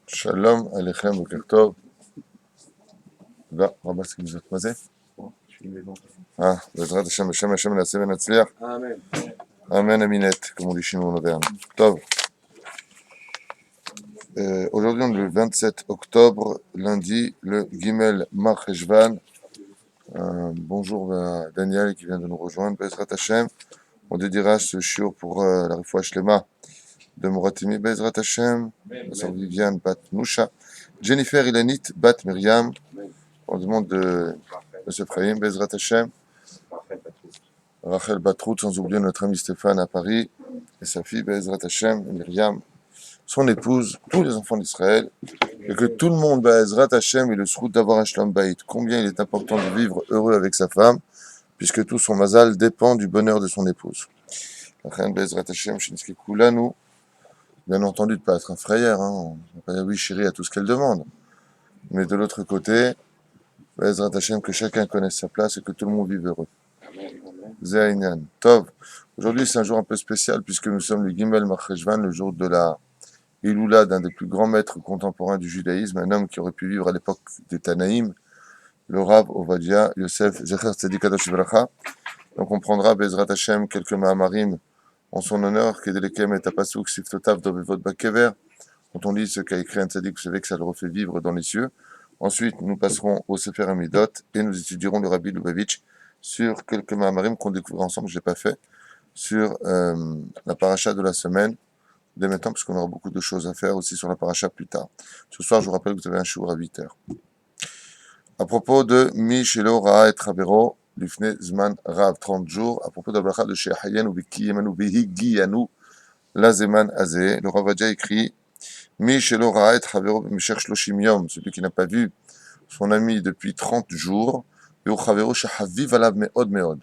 Shalom Aleichem Boker Tov. רבה סגנית, מה זה? בעזרת השם, בשם השם נעשה ונצליח. Amen, Aminette, comme on dit chez nous en Auvergne. Tov. Aujourd'hui, on est le 27 octobre, lundi, le Gimel Mar Cheshvan. Bonjour à Daniel qui vient de nous rejoindre. Bezrat Hashem. On dédiera ce shiur pour la Refoua Shlema de Moratimi. Bezrat Hashem. Viviane Bat Nusha. Jennifer Ilanit Bat Myriam. On demande de M. Frahim. Bezrat Hashem. Rachel Batrout, sans oublier notre ami Stéphane à Paris. Et sa fille Bezrat Hashem, Myriam. Son épouse, tous les enfants d'Israël, et que tout le monde, Bezrat Hashem, ait le srout d'avoir un shalom bayit. Combien il est important de vivre heureux avec sa femme, puisque tout son mazal dépend du bonheur de son épouse. Bezrat Hashem, nous, bien entendu, de ne pas être un frayeur, hein. On va pas dire oui, chérie, à tout ce qu'elle demande. Mais de l'autre côté, Bezrat Hashem, que chacun connaisse sa place et que tout le monde vive heureux. Zainyan. Tov. Aujourd'hui, c'est un jour un peu spécial, puisque nous sommes le Gimel Mar Cheshvan, le jour de la Iloula d'un des plus grands maîtres contemporains du judaïsme, un homme qui aurait pu vivre à l'époque des Tanaïm, le Rav Ovadia Yosef Zecher Tzadik Kadosh Bracha. Donc on prendra Bezrat Hashem quelques Mahamarim en son honneur, Kedelekem et Tapasuk Siftotav Dovevot Bakever. Quand on lit ce qu'a écrit un Tzadik, vous savez que ça le refait vivre dans les cieux. Ensuite, nous passerons au Sefer Amidot et nous étudierons le Rabbi Lubavitch sur quelques Mahamarim qu'on découvrira ensemble, je n'ai pas fait, sur la paracha de la semaine. Dès maintenant, parce qu'on aura beaucoup de choses à faire aussi sur la paracha plus tard. Ce soir, je vous rappelle que vous avez un shiur à 8h. À propos de Mi Shelo Ra'a et Chavero, Lifne Zman Rav, 30 jours, à propos de la bracha de Shehayen ou Bekiyemanu Behigiyanu, la Zeman Azeh, le Rav Adja écrit Mi Shelo Ra'a et Chavero B'Meshech Shloshim Yom, celui qui n'a pas vu son ami depuis 30 jours, Be'u Chavero Shehaviv Alav Me'od Me'od.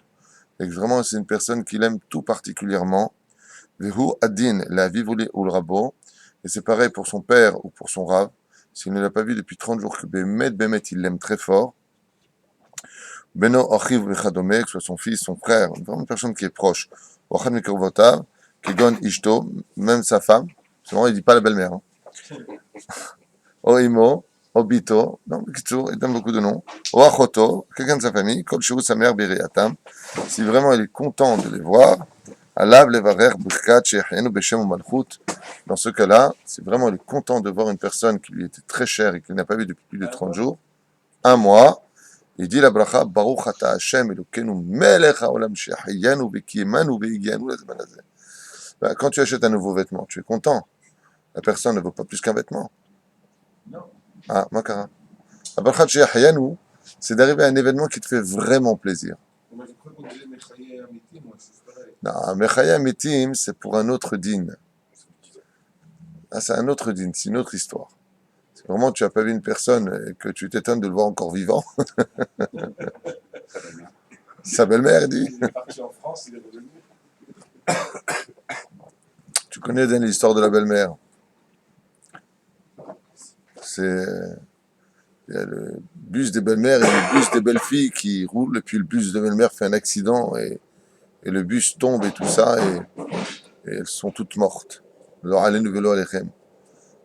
Et que vraiment, c'est une personne qu'il aime tout particulièrement. Vehu adin la vivoli ou le rabo, et c'est pareil pour son père ou pour son rav, s'il ne l'a pas vu depuis 30 jours, que Bemet, il l'aime très fort. Beno achiv vechadome, que ce soit son fils, son frère, vraiment une personne qui est proche. Wachad mikorvotav, kigon ishto, même sa femme, c'est vrai, il dit pas la belle-mère. Hein. Oimo, Obito, non, Kitsur, il donne beaucoup de noms. Oachoto, quelqu'un de sa famille, kol shiru sa mère biriatam, si vraiment il est content de les voir. Alav levarer b'chkat she'achenu b'shem u'malchut. Dans ce cas-là, c'est vraiment il est content de voir une personne qui lui était très chère et qu'il n'a pas vu depuis plus de 30 jours, un mois. Il dit la bracha Baruch ata Hashem Elokeinu melech haolam she'achayanu v'kiyemanu v'higyanu lazman hazeh. Quand tu achètes un nouveau vêtement, tu es content. La personne ne vaut pas plus qu'un vêtement. Non. Ah, makara. La bracha she'achayanu, c'est d'arriver à un événement qui te fait vraiment plaisir. Moi, je crois qu'on disait Mechaye Amitim, moi, c'est pareil. Non, Mechaye Amitim, c'est pour un autre din. Ah, c'est un autre din, c'est une autre histoire. C'est vraiment, tu n'as pas vu une personne et que tu t'étonnes de le voir encore vivant. Sa belle-mère, dit. Il est parti en France, il est revenu. Tu connais l'histoire de la belle-mère. C'est... Il y a le bus des belles-mères et le bus des belles-filles qui roulent, et puis le bus de belle-mère fait un accident et le bus tombe et tout ça, et elles sont toutes mortes.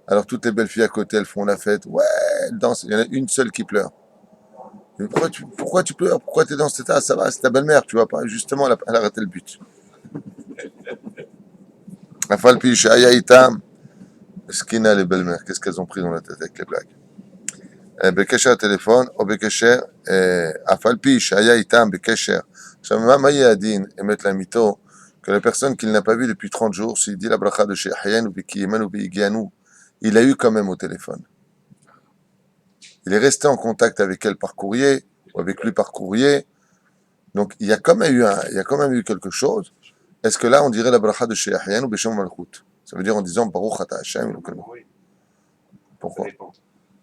Alors toutes les belles filles à côté, elles font la fête, ouais, elles dansent, il y en a une seule qui pleure. Mais pourquoi tu pleures? Pourquoi tu es dans cet état? Ça va, c'est ta belle-mère, tu vois pas, justement, elle a raté le but. Afalpi, Shaya Itam, Skina, les belles-mères, qu'est-ce qu'elles ont pris dans la tête avec les blagues? Bekesher téléphone, ou Bekesher, Afalpi, Shaya Itam, Bekesher. Maïe Adin, Emet la mito, que la personne qu'il n'a pas vue depuis 30 jours, s'il dit la bracha de Shehayen ou Bekiyeman ou Beigyanou, il a eu quand même au téléphone. Il est resté en contact avec elle par courrier, ou avec lui par courrier. Donc, il y a quand même eu quelque chose. Est-ce que là, on dirait la bracha de Shehayen ou Beshem Malchut? Ça veut dire en disant Baruch Ata Hashem. Oui. Pourquoi? Ça dépend.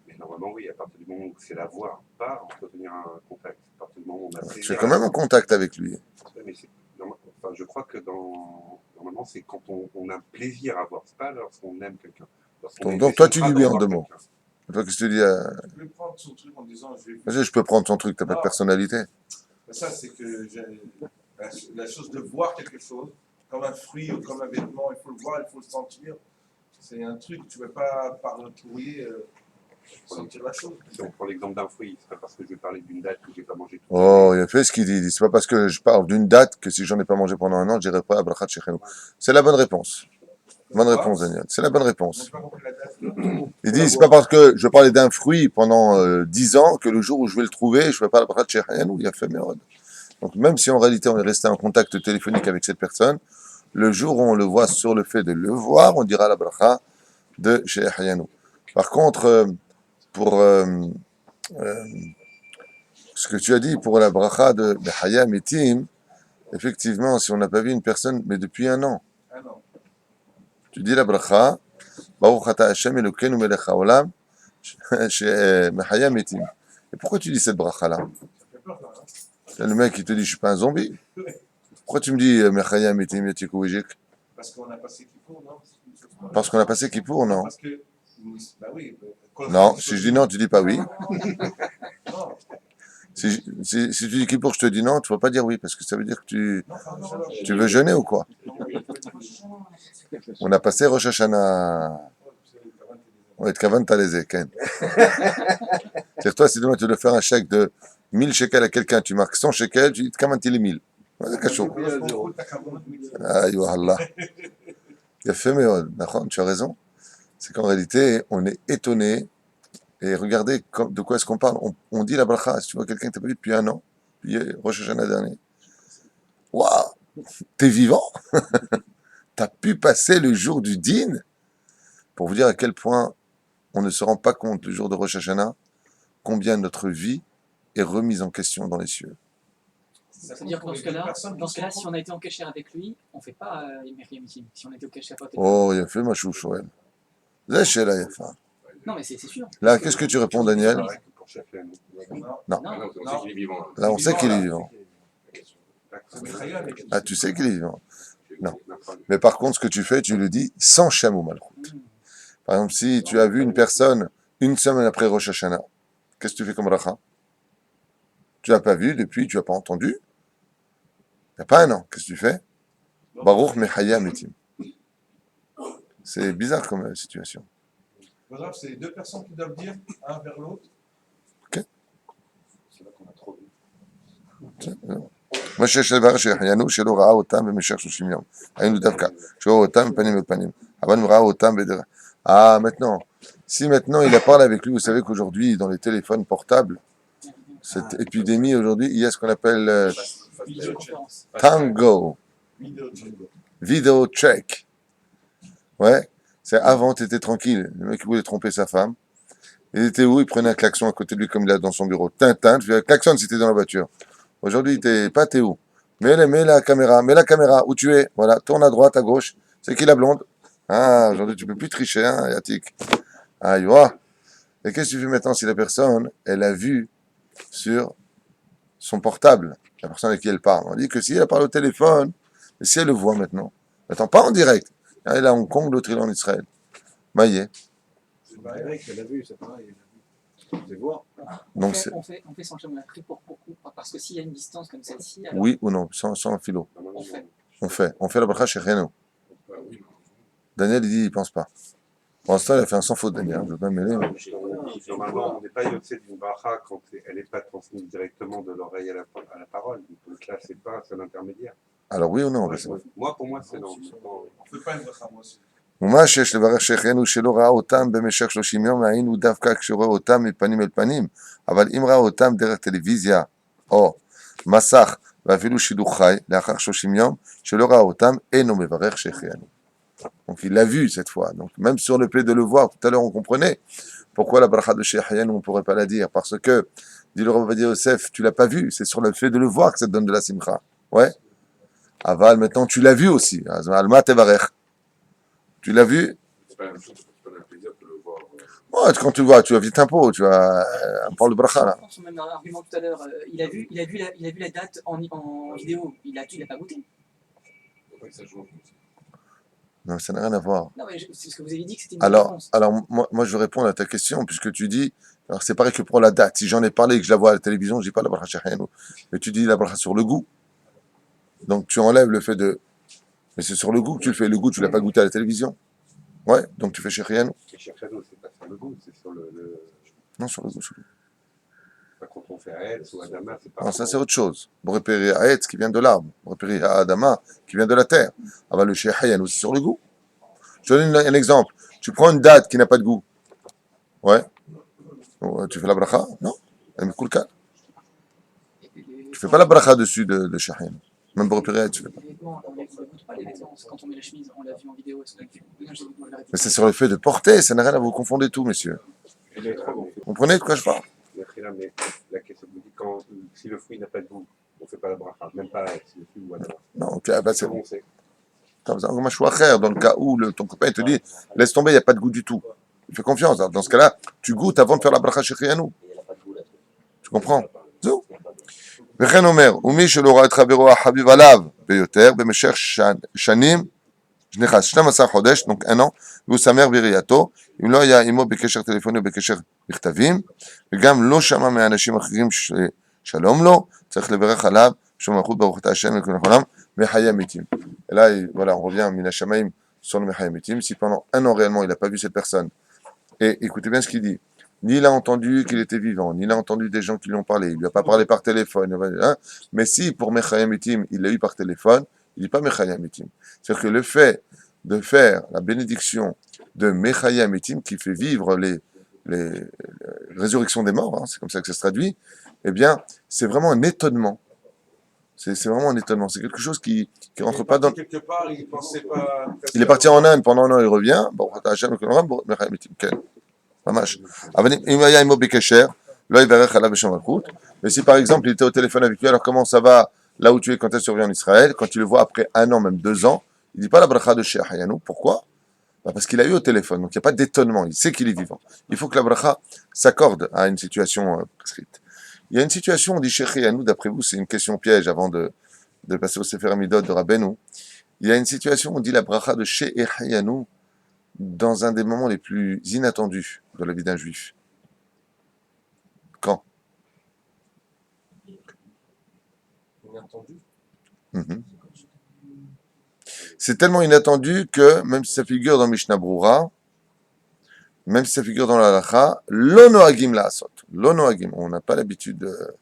Mais normalement, oui, à partir du moment où c'est la voix, pas entretenir un contact. À partir du moment où on a plaisir. Tu es quand même en contact avec lui. Mais enfin, je crois que normalement, c'est quand on a plaisir à voir. C'est pas lorsqu'on aime quelqu'un. Donc toi, tu dis oui en deux mots. Toi, qu'est-ce que tu dis Je peux prendre son truc en disant je peux prendre son truc, t'as pas de personnalité. Ça, c'est que la chose de voir quelque chose, comme un fruit ou comme un vêtement, il faut le voir, il faut le sentir. C'est un truc, tu ne peux pas par le courrier sentir la chose. Si on prend l'exemple d'un fruit, c'est pas parce que je vais parler d'une date que j'ai pas mangé tout. Oh, il a fait ce qu'il dit. Il dit, c'est pas parce que je parle d'une date que si j'en ai pas mangé pendant un an, je dirai pas à Brachat Shechenu. C'est la bonne réponse. Bonne réponse, Daniel. C'est la bonne On n'a réponse. pas compris la date. Il dit, c'est pas parce que je parlais d'un fruit pendant 10 ans que le jour où je vais le trouver, je ne fais pas la Brachat Shechenu. Il a fait Mérod. Donc même si en réalité on est resté en contact téléphonique avec cette personne, le jour où on le voit sur le fait de le voir, on dira la bracha de Shechenu. Par contre, pour ce que tu as dit, pour la bracha de Bechaya Metim, effectivement, si on n'a pas vu une personne, mais depuis un an, Ah non. tu dis la bracha, Baruch ata Hashem Elokeinu melech haolam, Bechaya Metim. Et pourquoi tu dis cette bracha-là? Ça fait peur, là. Hein. C'est le mec qui te dit, je suis pas un zombie. Pourquoi tu me dis Bechaya Metim Yatikoujik? Parce qu'on a passé Kippour, non? Parce qu'on a passé Kippour, non? Parce que, bah oui. Non, si je dis non, tu dis pas oui. Non, Si tu dis Kippour, je te dis non, tu vas pas dire oui, parce que ça veut dire que tu non, veux jeûner ou quoi? On a passé Rosh Hashanah. On est Kavan Talezé, Ken. C'est toi, si demain tu dois faire un chèque de 1000 shekels à quelqu'un, tu marques 100 shekels, tu dis Kavan Tili 1000. C'est quelque chose. Aïe, Allah. Il a fait, mais tu as raison. C'est qu'en réalité, on est étonné. Et regardez de quoi est-ce qu'on parle. On dit la bracha. Si tu vois quelqu'un que tu n'as pas vu depuis un an, puis Rosh Hashanah dernier. Waouh, t'es vivant. T'as pu passer le jour du din. Pour vous dire à quel point on ne se rend pas compte le jour de Rosh Hashanah, combien notre vie est remise en question dans les cieux. C'est-à-dire que dans ce cas-là, si on a été en cachère avec lui, on ne fait pas Myriam Meeting. Si on a été au cachère avec lui. Oh, il a fait ma chouchouelle. Là, Yafa. Non, mais c'est sûr. Là, qu'est-ce que tu réponds, Daniel? Pareil que pour chacun. Non. Non. On sait qu'il est vivant. Là, on sait qu'il est vivant. avec Ah, tu sais qu'il est vivant. Non. Non. Mais par contre, ce que tu fais, tu le dis sans Shem ou Malchut. Par exemple, si tu as vu une personne une semaine après Rosh Hashanah, qu'est-ce que tu fais comme bracha? Tu l'as pas vu depuis, tu l'as pas entendu. Il n'y a pas un an. Qu'est-ce que tu fais? Baruch Mechaya Metim. C'est bizarre comme situation. Voilà, c'est deux personnes qui doivent dire un vers l'autre. Ok. C'est là qu'on a trop vu. משה שלבר שהחיינו שלא ראה אותם במשך 30 יום. היינו דווקא, שהוא ראה אותם פנים אל פנים. אבל אם ראה אותם בדרך... Ah, maintenant, si maintenant il a parlé avec lui, vous savez qu'aujourd'hui, dans les téléphones portables, cette épidémie aujourd'hui, il y a ce qu'on appelle Vidéoconférence. Tango, Video Check. Ouais, c'est avant, tu étais tranquille. Le mec, il voulait tromper sa femme. Il était où? Il prenait un klaxon à côté de lui, comme il a dans son bureau. Tintin, tu fais un klaxon si t'es dans la voiture. Aujourd'hui, t'es où? Mets la caméra, où tu es? Voilà, tourne à droite, à gauche. C'est qui la blonde? Ah, aujourd'hui, tu peux plus tricher, hein, Yatik. Aïe, ouah. Et qu'est-ce que tu fais maintenant si la personne, elle a vu sur son portable, la personne avec qui elle parle? On dit que si elle parle au téléphone, et si elle le voit maintenant, attends, pas en direct. Elle est à Hong Kong, l'autre il est en Israël. Maïe. C'est pareil, elle a vu, c'est pareil. C'est voir. Donc On fait sans jamais la pris pour parce que s'il y a une distance comme celle-ci, alors oui ou non, sans philo. on fait. On fait la bracha chez Reno. Oui, Daniel, il dit, il pense pas. Pour l'instant, il a fait un sans faute, Daniel. Je veux pas me mêler. Mais... Normalement, on n'est pas yotzé d'une bracha quand elle n'est pas transmise directement de l'oreille à la parole. Donc là, c'est pas un intermédiaire. Alors oui ou non? Moi, pour moi, c'est non. On ne fait pas une bracha, moi aussi. ומה שיש לברך שהחיינו שלא ראה אותם במשך 30 יום, היינו דווקא כשרואה אותם מפנים אל פנים, אבל אם ראה אותם דרך טלוויזיה או מסך ואפילו שידור חי לאחר 30 יום, שלא ראה אותם, אינו מברך שהחיינו. Donc il l'a vu cette fois. Donc même sur le fait de le voir, tout à l'heure on comprenait pourquoi la bracha de Shechayan on ne pourrait pas la dire, parce que, dit le Rav Ovadia Yosef, tu l'as pas vu, c'est sur le fait de le voir que ça te donne de la simcha. Ouais. Aval, maintenant tu l'as vu aussi. Alma tevarech. Tu l'as vu? c'est pas la même chose, c'est pas un plaisir de le voir. Ouais, quand tu le vois, tu as vite un pot, tu as un parle de bracha là. Son même argument tout à l'heure, il a vu la date en vidéo, il a pas goûté. Oui, ça joue. Non, ça n'a rien à voir. Non, mais c'est ce que vous avez dit que c'était une Alors différence. moi, je vais répondre à ta question, puisque tu dis, alors c'est pareil que pour la date. Si j'en ai parlé et que je la vois à la télévision, je dis pas la bracha Shechayan. Mais tu dis la bracha sur le goût. Donc tu enlèves le fait de. Mais c'est sur le goût que tu le fais. Le goût, tu l'as pas goûté à la télévision. Ouais, donc tu fais Shechianu. Et Shechianu, c'est pas sur le goût, c'est sur le... Non, sur le goût. Sur le goût. Pas quand on fait Aetz ou Adama, c'est pas... Non, ça c'est autre chose. Borépéri Aetz qui vient de l'arbre. Borépéri Adama qui vient de la terre. Ah bah le Shechianu, c'est sur le goût. Je te donne un exemple. Tu prends une date qui n'a pas de goût. Ouais. Tu fais la bracha? Non. Elle me coule calme. Tu fais pas la bracha dessus de Shechianu. Même Borépéri Aetz, tu fais pas. Les vêtements, on ne goûte pas les vêtements. Quand on met la chemise, on l'a vu en vidéo. Mais c'est sur le fait de porter, ça n'a rien à vous confondre tout, messieurs. Mais Vous comprenez de quoi je parle? mais la question vous dit quand si le fruit n'a pas de goût, on ne fait pas la bracha, même pas Aetz, le fruit ou Adama. Non, ok, bah c'est Comment on sait? dans le cas où ton copain il te dit laisse tomber, il n'y a pas de goût du tout. Il fait confiance. Dans ce cas-là, tu goûtes avant de faire la bracha Shechianu. Tu comprends? Zou. וכן אומר, ומי שלא ראה את חברו החביב עליו ביותר, במשך שנים, נכנס 12 חודש, donc un an, והוא שמח בראייתו, אם לא היה עמו בקשר טלפוני או בקשר מכתבים, וגם לא שמע מאנשים אחרים שלום לו, צריך לברך עליו, שום מלכות ברוך אתה השם ולכל העולם, מחיי המתים. Et là, voilà, on revient à Mina Shamaim sur le Mechayim Mitim. Si pendant un an réellement il n'a pas vu cette personne, et écoutez bien ce qu'il dit, ni il a entendu qu'il était vivant, ni il a entendu des gens qui lui ont parlé, il lui a pas parlé par téléphone, hein, mais si pour Mechayim Mitim il l'a eu par téléphone, il dit pas Mechayim Mitim. C'est-à-dire que le fait de faire la bénédiction de Mechayim Mitim qui fait vivre les résurrections des morts, hein, c'est comme ça que ça se traduit, eh bien, c'est vraiment un étonnement. C'est vraiment un étonnement. C'est quelque chose qui rentre pas dans. Quelque part, il pensait pas. Il est parti en Inde pendant un an, il revient. Bon, mais si par exemple il était au téléphone avec lui, alors comment ça va là où tu es quand est-ce que tu reviens en Israël? Quand tu le vois après un an, même 2 ans, il dit pas la bracha de Shechianu. Pourquoi? Parce qu'il a eu au téléphone, donc il n'y a pas d'étonnement. Il sait qu'il est vivant. Il faut que la bracha s'accorde à une situation prescrite. Il y a une situation, on dit Shechianu, d'après vous, c'est une question piège avant de passer au Sefer Amidot de Rabbeinu. Il y a une situation, on dit la bracha de Shechianu dans un des moments les plus inattendus de la vie d'un juif. Quand? Inattendu. C'est tellement inattendu que, même si ça figure dans Mishnah Brura, même si ça figure dans la Halacha, l'onoagim la asot. L'onoagim, on n'a pas l'habitude de...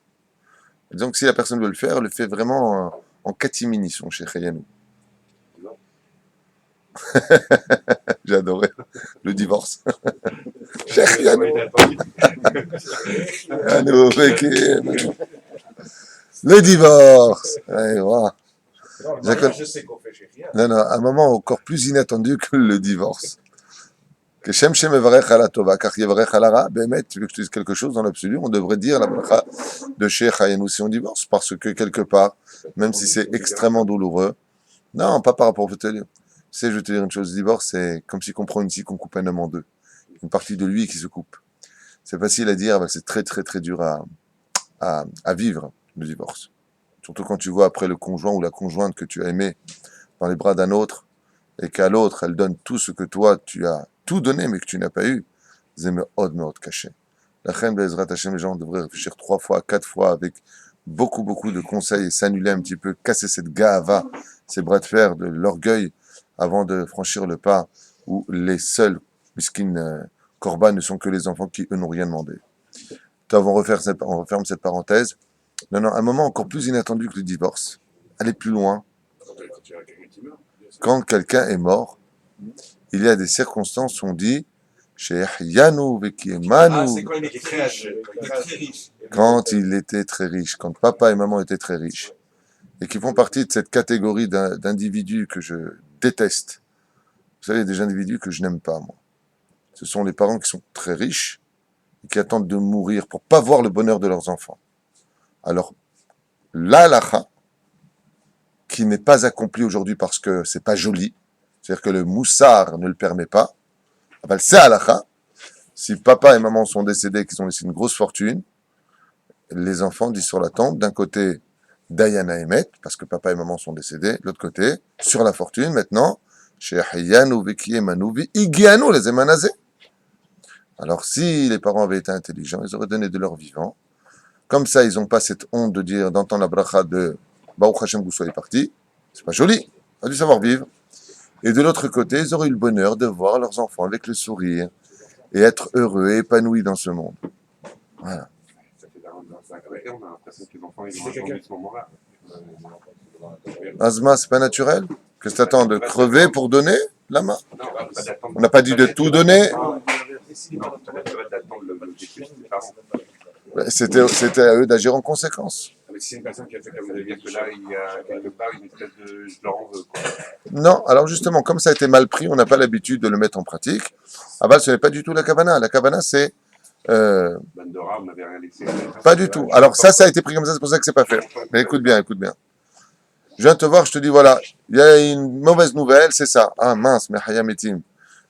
Disons que si la personne veut le faire, elle le fait vraiment en catimini, son Shechianu. J'ai adoré le divorce. Shechianu. Le divorce. Allez, voilà. Non, je sais qu'on fait chez rien. Non, un moment encore plus inattendu que le divorce. Que Shem Shem Evarech ala Tova, car Yevarech ala Ra, Bémet, tu veux que je te dise quelque chose dans l'absolu, on devrait dire la bracha de Shechianu si on divorce, parce que quelque part, même si c'est extrêmement douloureux, non, pas par rapport au fait. Tu sais, je vais te dire une chose, le divorce, c'est comme si on prend une scie, qu'on coupe un homme en deux. Une partie de lui qui se coupe. C'est facile à dire, c'est très très très dur à vivre, le divorce. Surtout quand tu vois après le conjoint ou la conjointe que tu as aimé dans les bras d'un autre, et qu'à l'autre, elle donne tout ce que toi, tu as tout donné, mais que tu n'as pas eu. Zeme od meod caché. La reine Bezrat Hashem, les gens devraient réfléchir 3 fois, 4 fois, avec beaucoup de conseils, et s'annuler un petit peu, casser cette gava, ces bras de fer, de l'orgueil, avant de franchir le pas où les seuls miskin korban ne sont que les enfants qui, eux, n'ont rien demandé. On referme cette parenthèse. Non, un moment encore plus inattendu que le divorce. Aller plus loin. Quand quelqu'un est mort, il y a des circonstances où on dit Shechianu vekiemanu. Ah, c'est quand il était très riche. Quand il était très riche, quand papa et maman étaient très riches, et qui font partie de cette catégorie d'individus que je déteste. Vous savez, des individus que je n'aime pas, moi. Ce sont les parents qui sont très riches et qui attendent de mourir pour pas voir le bonheur de leurs enfants. Alors, l'halacha, qui n'est pas accomplie aujourd'hui parce que c'est pas joli, c'est-à-dire que le moussard ne le permet pas, c'est halacha. Si papa et maman sont décédés, qu'ils ont laissé une grosse fortune, les enfants disent sur la tombe, d'un côté, Dayana Emet, parce que papa et maman sont décédés, de l'autre côté, sur la fortune, maintenant, Shechianu vekiemanu veigianu les emanazé. Alors, si les parents avaient été intelligents, ils auraient donné de leur vivant. Comme ça, ils n'ont pas cette honte de dire, d'entendre la bracha de Baruch Hashem, vous soyez partis. C'est pas joli. On a dû savoir vivre. Et de l'autre côté, ils auraient eu le bonheur de voir leurs enfants avec le sourire et être heureux et épanouis dans ce monde. Voilà. Ça fait et on a l'impression que les enfants ils ont attendu ce moment-là. Asma, c'est pas naturel? Qu'est-ce que t'attends de crever pour donner la main? Non, pas d'attendre. On n'a pas dit de tout donner. Non, pas d'attendre l'objectif des parents. C'était à eux d'agir en conséquence. Mais si c'est une personne qui a fait comme vous avez dit que là, il y a quelque part une espèce de je leur en veux. Non, alors justement, comme ça a été mal pris, on n'a pas l'habitude de le mettre en pratique. Aval, ce n'est pas du tout la kavana. La kavana, c'est... Bandora, on n'avait rien laissé. Pas du tout. Alors ça a été pris comme ça, c'est pour ça que c'est pas fait. Mais écoute bien, écoute bien. Je viens te voir, je te dis, voilà, il y a une mauvaise nouvelle, c'est ça. Ah mince, mais Hayametim.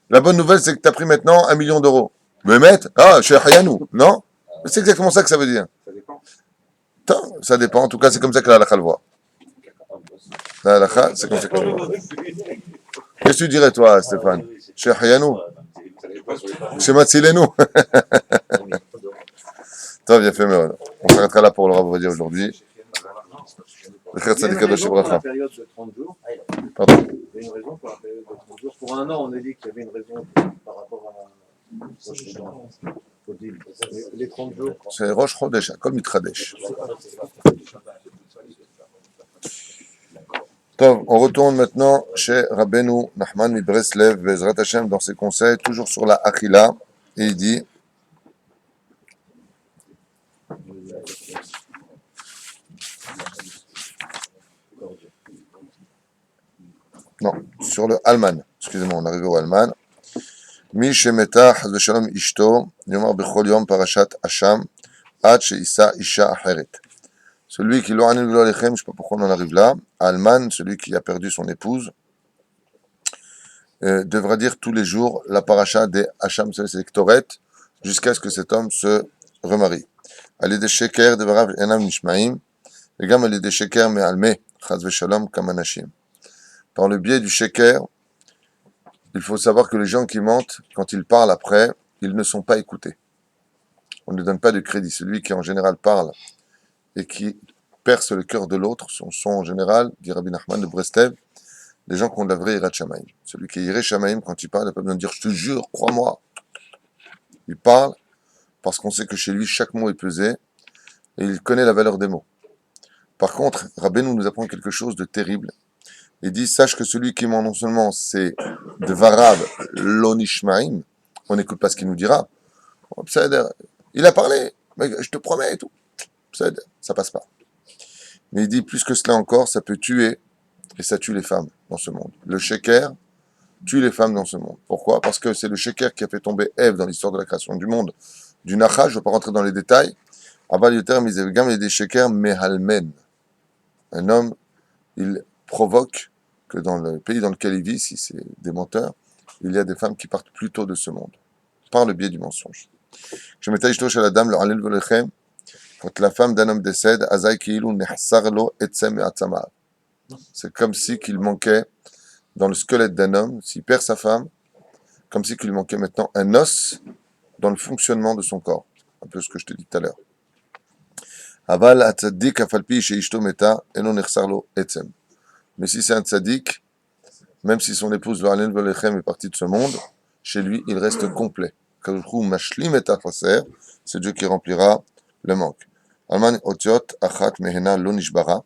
La bonne nouvelle, c'est que tu as pris maintenant 1 million d'euros. Mais mettre, chez Hayanou, non? C'est exactement ça que ça veut dire. Ça dépend. Ça dépend, en tout cas, c'est comme ça que la halakha le voit. La halakha, c'est comme ça que je le vois. Qu'est-ce que tu dirais, toi, Stéphane? Chez Hayanou? Chez Matsilenu? Toi, bien fait, mais on s'arrêtera là pour le Rav dire aujourd'hui. Le Kher Tzadik Kadosh Bracha. Une période de 30 jours. Pardon. Il y a une raison pour la période de 30 jours. Pour un an, on a dit qu'il y avait une raison par rapport à les 30 jours. C'est Rosh Chodesh, Kol Mitradesh. Top, on retourne maintenant chez Rabbeinu Nachman mi Breslev, Bezrat Hashem, dans ses conseils, toujours sur la Achila, et il dit non, sur le Alman, excusez-moi, on arrive au Alman. Mi shemeta chas v'shalom ishto, yomar bechol yom parashat Hasham, ad she'isa isha acheret. Celui qui l'oranim v'lo alechem, je ne sais pas pourquoi on en arrive là, Alman, celui qui a perdu son épouse, devra dire tous les jours la paracha des Hasham, c'est les Ktoret, jusqu'à ce que cet homme se remarie. Ali de sheker de varav enam nishmaim, et gam ali de sheker me alme, chas v'shalom kamanashim. Dans le biais du sheker, il faut savoir que les gens qui mentent, quand ils parlent après, ils ne sont pas écoutés. On ne donne pas de crédit. Celui qui en général parle et qui perce le cœur de l'autre sont en général, dit Rabbi Nachman de Breslev, les gens qui ont de la vraie Yirat Shamayim. Celui qui est Yirat Shamayim, quand il parle, il n'a pas besoin de dire « je te jure, crois-moi ». Il parle parce qu'on sait que chez lui, chaque mot est pesé et il connaît la valeur des mots. Par contre, Rabbeinu nous apprend quelque chose de terrible. Il dit, sache que celui qui ment non seulement c'est de Varav l'onishmaim, on n'écoute pas ce qu'il nous dira. Il a parlé, mais je te promets et tout. Ça passe pas. Mais il dit, plus que cela encore, ça peut tuer, et ça tue les femmes dans ce monde. Le sheker tue les femmes dans ce monde. Pourquoi? Parce que c'est le sheker qui a fait tomber Ève dans l'histoire de la création du monde, du Nachash, je ne vais pas rentrer dans les détails. Abal Yoter, Mizevgam, et des sheker mehalmen. Un homme, il provoque que dans le pays dans lequel il vit, si c'est des menteurs, il y a des femmes qui partent plus tôt de ce monde, par le biais du mensonge. Je m'étais dit chez la dame, le halil velechem, quand la femme d'un homme décède, azay kiilu nehsarlo etsem et atzama. C'est comme si qu'il manquait, dans le squelette d'un homme, s'il perd sa femme, comme si qu'il manquait maintenant un os dans le fonctionnement de son corps. Un peu ce que je t'ai dit tout à l'heure. Aval atzadik afalpi sheishto meta eno nehsarlo etsem. Mais si c'est un tzaddik, même si son épouse, le Halel Velechem, est partie de ce monde, chez lui, il reste complet. C'est Dieu qui remplira le manque. Alman Otiot Achat Mehena Lonishbara.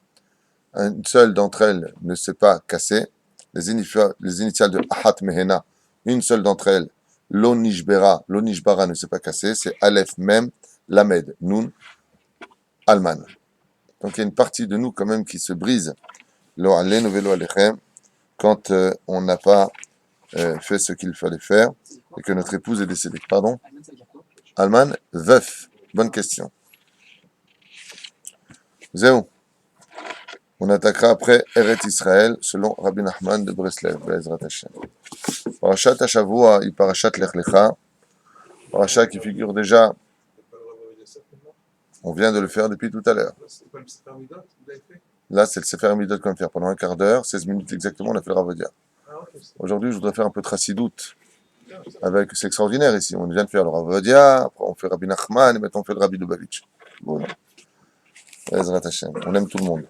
Une seule d'entre elles ne s'est pas cassée. Les initiales de Achat Mehena, une seule d'entre elles, Lonishbara ne s'est pas cassée. C'est Aleph Mem Lamed Nun Alman. Donc il y a une partie de nous quand même qui se brise. Lo alenu velo alechem, quand on n'a pas fait ce qu'il fallait faire et que notre épouse est décédée. Pardon? Alman, veuf. Bonne question. Zéou. On attaquera après Eret Israël selon Rabbi Nachman de Breslev, Be'ezrat Hashem. Parashat Hashavua, il parashat Lech Lecha, parashat qui figure déjà, on vient de le faire depuis tout à l'heure. C'est pas le Sefer Midot que vous avez fait? Là, c'est le Sefer Midot qu'on va faire pendant un quart d'heure, 16 minutes exactement, on a fait le Ravodia. Ah, ok. Aujourd'hui, je voudrais faire un peu de Chassidoute. C'est extraordinaire ici. On vient de faire le Ravodia, après on fait Rabbi Nachman, et maintenant on fait le Rabbi Lubavitch. Bon, Ezrat Hashem. On aime tout le monde.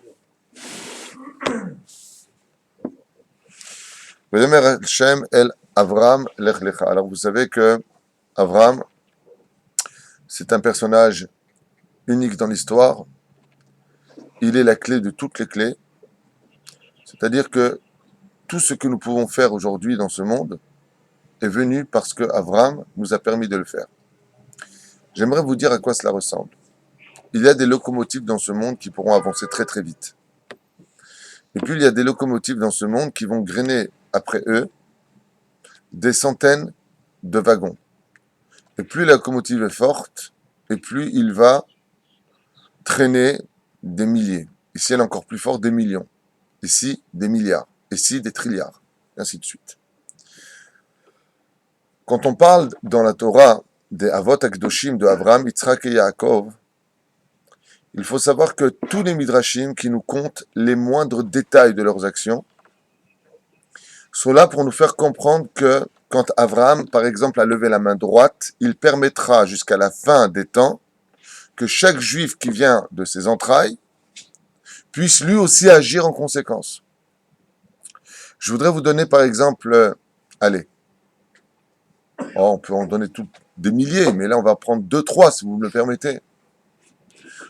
Vayomer Hashem el Avram lech lecha. Alors vous savez que Avram, c'est un personnage unique dans l'histoire. Il est la clé de toutes les clés. C'est-à-dire que tout ce que nous pouvons faire aujourd'hui dans ce monde est venu parce que Avram nous a permis de le faire. J'aimerais vous dire à quoi cela ressemble. Il y a des locomotives dans ce monde qui pourront avancer très très vite. Et puis il y a des locomotives dans ce monde qui vont grainer après eux des centaines de wagons. Et plus la locomotive est forte, et plus il va traîner des milliers. Ici elle est encore plus forte, des millions. Ici des milliards. Ici des trilliards. Et ainsi de suite. Quand on parle dans la Torah des Avot Akdoshim de Avraham, Yitzhak et Yaakov, il faut savoir que tous les Midrashim qui nous comptent les moindres détails de leurs actions sont là pour nous faire comprendre que quand Avraham, par exemple, a levé la main droite, il permettra jusqu'à la fin des temps que chaque juif qui vient de ses entrailles puisse lui aussi agir en conséquence. Je voudrais vous donner par exemple, on peut en donner des milliers, mais là on va prendre 2-3 si vous me le permettez.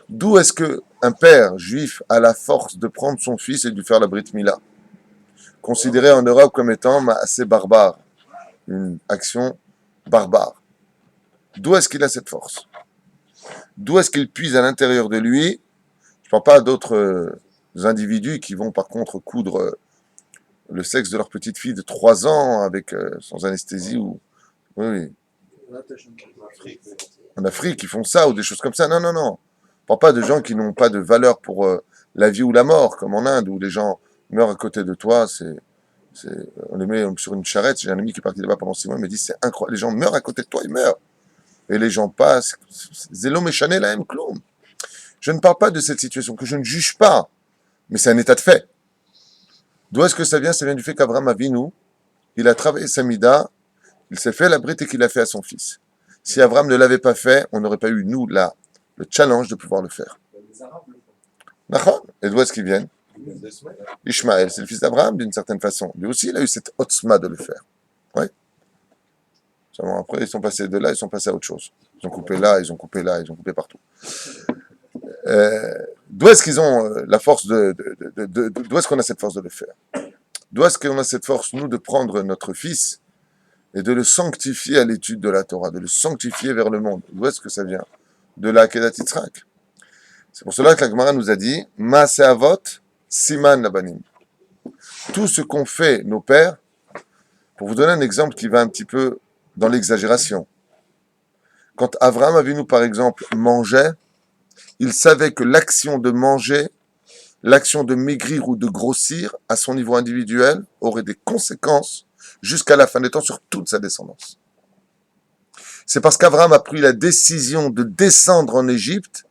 D'où est-ce qu'un père juif a la force de prendre son fils et de lui faire la Brit Mila, considéré en Europe comme étant assez barbare, une action barbare? D'où est-ce qu'il a cette force? D'où est-ce qu'il puise à l'intérieur de lui? Je ne parle pas d'autres individus qui vont par contre coudre le sexe de leur petite fille de 3 ans avec, sans anesthésie ou... Oui. En Afrique, ils font ça ou des choses comme ça. Non. Je ne parle pas de gens qui n'ont pas de valeur pour la vie ou la mort, comme en Inde, où les gens meurent à côté de toi. On les met sur une charrette. J'ai un ami qui est parti là-bas pendant 6 mois, il m'a dit, c'est incroyable. Les gens meurent à côté de toi, ils meurent. Et les gens passent. Zélo méchané la même cloum. Je ne parle pas de cette situation que je ne juge pas, mais c'est un état de fait. D'où est-ce que ça vient? Ça vient du fait qu'Avraham Avinu, il a travaillé sa mida, il s'est fait la brite et qu'il l'a fait à son fils. Si Avraham ne l'avait pas fait, on n'aurait pas eu, nous, là, le challenge de pouvoir le faire. D'accord? Et d'où est-ce qu'ils viennent? Ishmaël, c'est le fils d'Abraham d'une certaine façon. Lui aussi, il a eu cette otzma de le faire. Ouais. Seulement après, ils sont passés de là, ils sont passés à autre chose. Ils ont coupé là, ils ont coupé là, ils ont coupé partout. D'où est-ce qu'ils ont la force d'où est-ce qu'on a cette force de le faire? D'où est-ce qu'on a cette force, nous, de prendre notre fils et de le sanctifier à l'étude de la Torah, de le sanctifier vers le monde? D'où est-ce que ça vient? De la Akedat Yitzhak. C'est pour cela que la Gemara nous a dit Maaseh Avot, Siman Labanim. Tout ce qu'ont fait nos pères, pour vous donner un exemple qui va un petit peu dans l'exagération. Quand Avraham Avinu, par exemple, mangeait, il savait que l'action de manger, l'action de maigrir ou de grossir à son niveau individuel aurait des conséquences jusqu'à la fin des temps sur toute sa descendance. C'est parce qu'Avraham a pris la décision de descendre en Égypte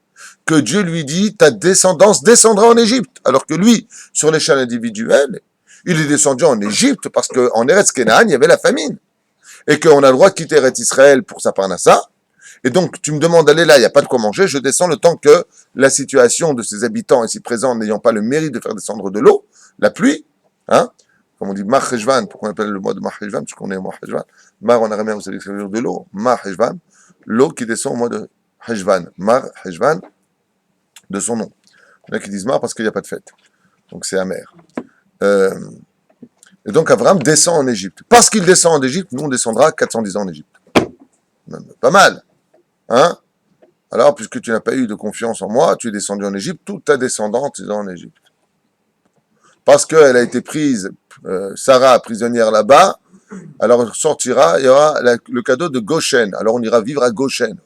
que Dieu lui dit « ta descendance descendra en Égypte ». Alors que lui, sur l'échelle individuelle, il est descendu en Égypte parce qu'en Eretz Kenaan, il y avait la famine. Et qu'on a le droit de quitter Eretz Israël pour sa parnassa. Et donc, tu me demandes d'aller là, il n'y a pas de quoi manger, je descends le temps que la situation de ses habitants ici présents n'ayant pas le mérite de faire descendre de l'eau, la pluie, comme on dit Mar Heshvan, pourquoi on appelle le mois de Mar Heshvan, parce qu'on est au mois Heshvan. Mar en araméen, vous savez que ça veut dire de l'eau, Mar Heshvan, l'eau qui descend au mois de Heshvan. Mar Heshvan, de son nom. Il y en a qui disent Mar parce qu'il n'y a pas de fête. Donc c'est amer. Et donc Abraham descend en Égypte. Parce qu'il descend en Égypte, nous on descendra 410 ans en Égypte. Même pas mal. Alors, puisque tu n'as pas eu de confiance en moi, tu es descendu en Égypte, toute ta descendance est en Égypte. Parce qu'elle a été prise, Sarah prisonnière là-bas, alors elle sortira, il y aura le cadeau de Goshen. Alors on ira vivre à Goshen.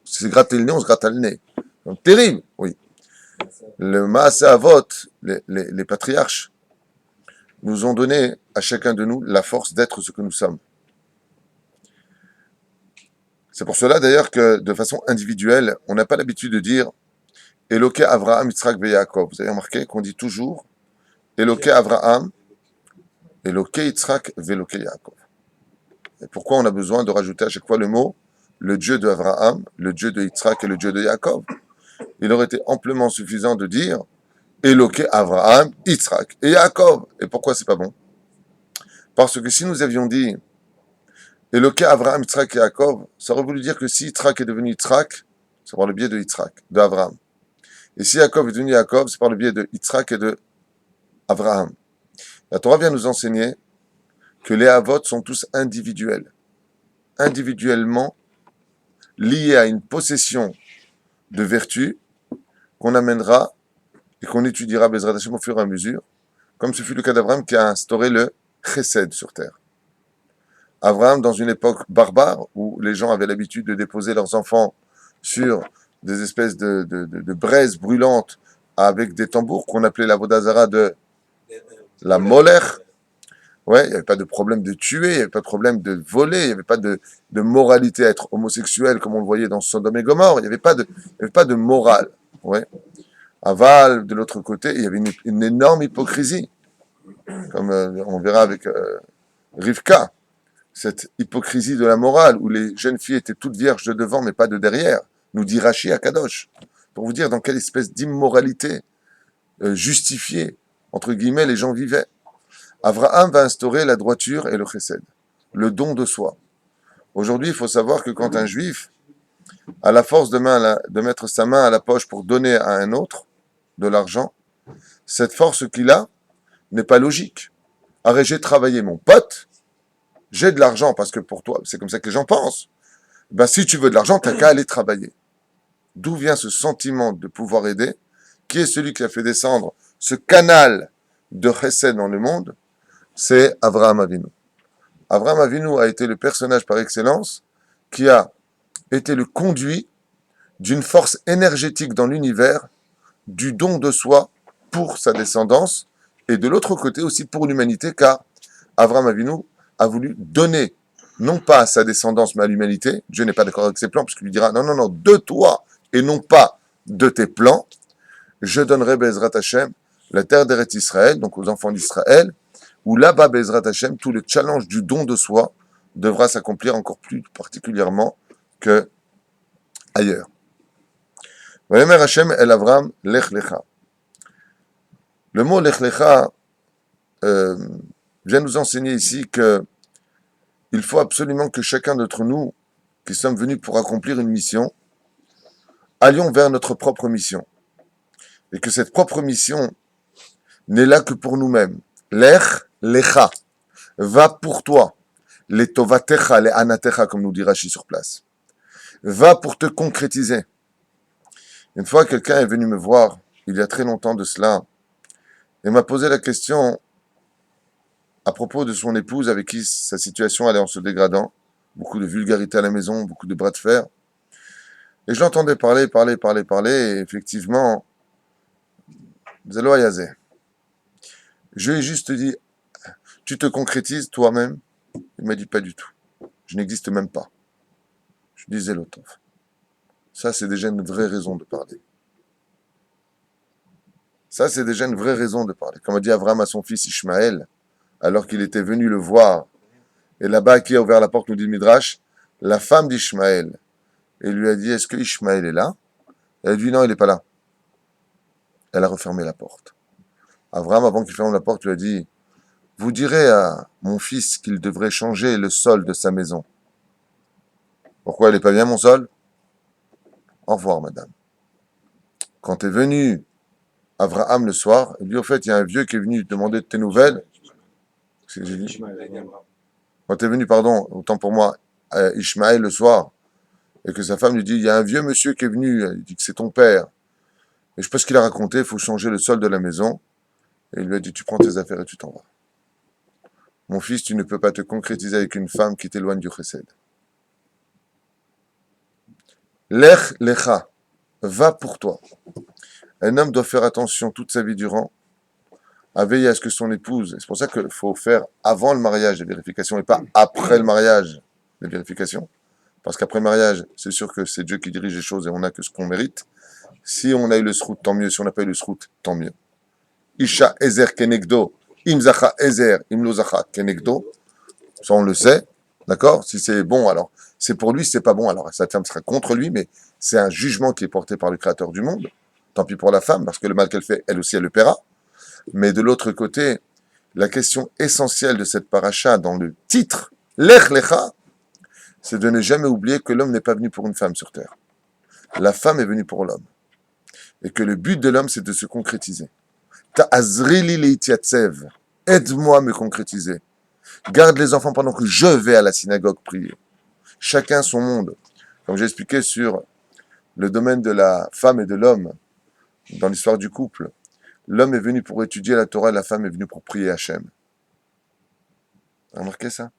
Si c'est gratter le nez, on se gratte le nez. Donc terrible, oui. Le Maaseh Avot, les patriarches, nous ont donné à chacun de nous la force d'être ce que nous sommes. C'est pour cela d'ailleurs que de façon individuelle, on n'a pas l'habitude de dire Eloké Avraham, Yitzhak et Yaakov. Vous avez remarqué qu'on dit toujours Eloké Avraham, Eloké Yitzhak, Veloké Yaakov. Et pourquoi on a besoin de rajouter à chaque fois le mot le Dieu de Avraham, le Dieu de Yitzhak et le Dieu de Yaakov? Il aurait été amplement suffisant de dire Eloké Avraham, Yitzhak et Yaakov. Et pourquoi c'est pas bon? Parce que si nous avions dit Eloké Avraham, Yitzhak et Yaakov, ça aurait voulu dire que si Yitzhak est devenu Yitzhak, c'est par le biais de Yitzhak, de Avraham. Et si Yaakov est devenu Yaakov, c'est par le biais de Yitzhak et de Avraham. La Torah vient nous enseigner que les Havot sont tous individuels, individuellement liés à une possession de vertu qu'on amènera et qu'on étudiera Bezrat Hashem au fur et à mesure, comme ce fut le cas d'Abraham qui a instauré le chesed sur terre. Abraham, dans une époque barbare où les gens avaient l'habitude de déposer leurs enfants sur des espèces de braises brûlantes avec des tambours qu'on appelait la vodazara de la molech. Ouais, il n'y avait pas de problème de tuer, il n'y avait pas de problème de voler, il n'y avait pas de moralité à être homosexuel comme on le voyait dans Sodome et Gomorre, il n'y avait pas de morale. Ouais. Aval, de l'autre côté, il y avait une énorme hypocrisie, comme on verra avec Rivka, cette hypocrisie de la morale, où les jeunes filles étaient toutes vierges de devant, mais pas de derrière, nous dit Rashi à Kadosh, pour vous dire dans quelle espèce d'immoralité justifiée, entre guillemets, les gens vivaient. Avraham va instaurer la droiture et le chesed, le don de soi. Aujourd'hui, il faut savoir que quand un juif a la force de mettre sa main à la poche pour donner à un autre de l'argent, cette force qu'il a n'est pas logique. Arrête, j'ai travaillé, mon pote, j'ai de l'argent parce que pour toi, c'est comme ça que les gens pensent. Ben, si tu veux de l'argent, t'as qu'à aller travailler. D'où vient ce sentiment de pouvoir aider? Qui est celui qui a fait descendre ce canal de chesed dans le monde? C'est Avraham Avinu. Avraham Avinu a été le personnage par excellence qui a été le conduit d'une force énergétique dans l'univers, du don de soi pour sa descendance, et de l'autre côté aussi pour l'humanité, car Avraham Avinu a voulu donner, non pas à sa descendance, mais à l'humanité. Dieu n'est pas d'accord avec ses plans, parce qu'il lui dira, non, de toi, et non pas de tes plans, je donnerai Bezrat Hashem, la terre d'Eretz Israël, donc aux enfants d'Israël, où là-bas, Bezrat Hashem, tout le challenge du don de soi devra s'accomplir encore plus particulièrement que ailleurs. Vayomer Hashem el Avram lech lecha. Le mot lech lecha vient nous enseigner ici que il faut absolument que chacun d'entre nous, qui sommes venus pour accomplir une mission, allions vers notre propre mission. Et que cette propre mission n'est là que pour nous-mêmes. Lech lecha. Va pour toi. Les tovatecha, les anatecha, comme nous dit Rashi sur place. Va pour te concrétiser. Une fois, quelqu'un est venu me voir, il y a très longtemps de cela, et m'a posé la question à propos de son épouse avec qui sa situation allait en se dégradant, beaucoup de vulgarité à la maison, beaucoup de bras de fer. Et je l'entendais parler, et effectivement, Zelo Ayazé. Je lui ai juste dit, tu te concrétises toi-même? Il m'a dit, pas du tout. Je n'existe même pas. Je disais Zélotov. Ça, c'est déjà une vraie raison de parler. Ça, c'est déjà une vraie raison de parler. Comme a dit Abraham à son fils Ishmaël, alors qu'il était venu le voir, et là-bas, qui a ouvert la porte, nous dit Midrash, la femme d'Ishmaël, et lui a dit, est-ce que Ishmaël est là? Elle a dit, non, il n'est pas là. Elle a refermé la porte. Abraham, avant qu'il ferme la porte, lui a dit, vous direz à mon fils qu'il devrait changer le sol de sa maison. Pourquoi elle n'est pas bien, mon sol? Au revoir, madame. Quand est venu Abraham le soir, il dit, au fait, il y a un vieux qui est venu demander de tes nouvelles. Qu'est-ce que j'ai dit? Quand est venu, pardon, autant pour moi, Ishmaël le soir, et que sa femme lui dit, il y a un vieux monsieur qui est venu, il dit que c'est ton père. Et je sais pas ce qu'il a raconté, il faut changer le sol de la maison. Et il lui a dit, tu prends tes affaires et tu t'en vas. Mon fils, tu ne peux pas te concrétiser avec une femme qui t'éloigne du chesed. Lech lecha, va pour toi. Un homme doit faire attention toute sa vie durant à veiller à ce que son épouse, c'est pour ça qu'il faut faire avant le mariage les vérifications et pas après le mariage les vérifications, parce qu'après le mariage, c'est sûr que c'est Dieu qui dirige les choses et on n'a que ce qu'on mérite. Si on a eu le srout, tant mieux. Si on n'a pas eu le srout, tant mieux. Isha ezer kenegdo, imzacha ezer, imlozacha kenegdo, ça on le sait, d'accord? Si c'est bon, alors c'est pour lui, si c'est pas bon, alors sa femme sera contre lui, mais c'est un jugement qui est porté par le Créateur du monde. Tant pis pour la femme, parce que le mal qu'elle fait, elle aussi, elle le paiera. Mais de l'autre côté, la question essentielle de cette paracha dans le titre, Lech Lecha, c'est de ne jamais oublier que l'homme n'est pas venu pour une femme sur terre. La femme est venue pour l'homme. Et que le but de l'homme, c'est de se concrétiser. Ta'azrili leitiatsev. Aide-moi à me concrétiser. Garde les enfants pendant que je vais à la synagogue prier. Chacun son monde. Comme j'ai expliqué sur le domaine de la femme et de l'homme, dans l'histoire du couple, l'homme est venu pour étudier la Torah et la femme est venue pour prier Hachem. Vous avez remarqué ça?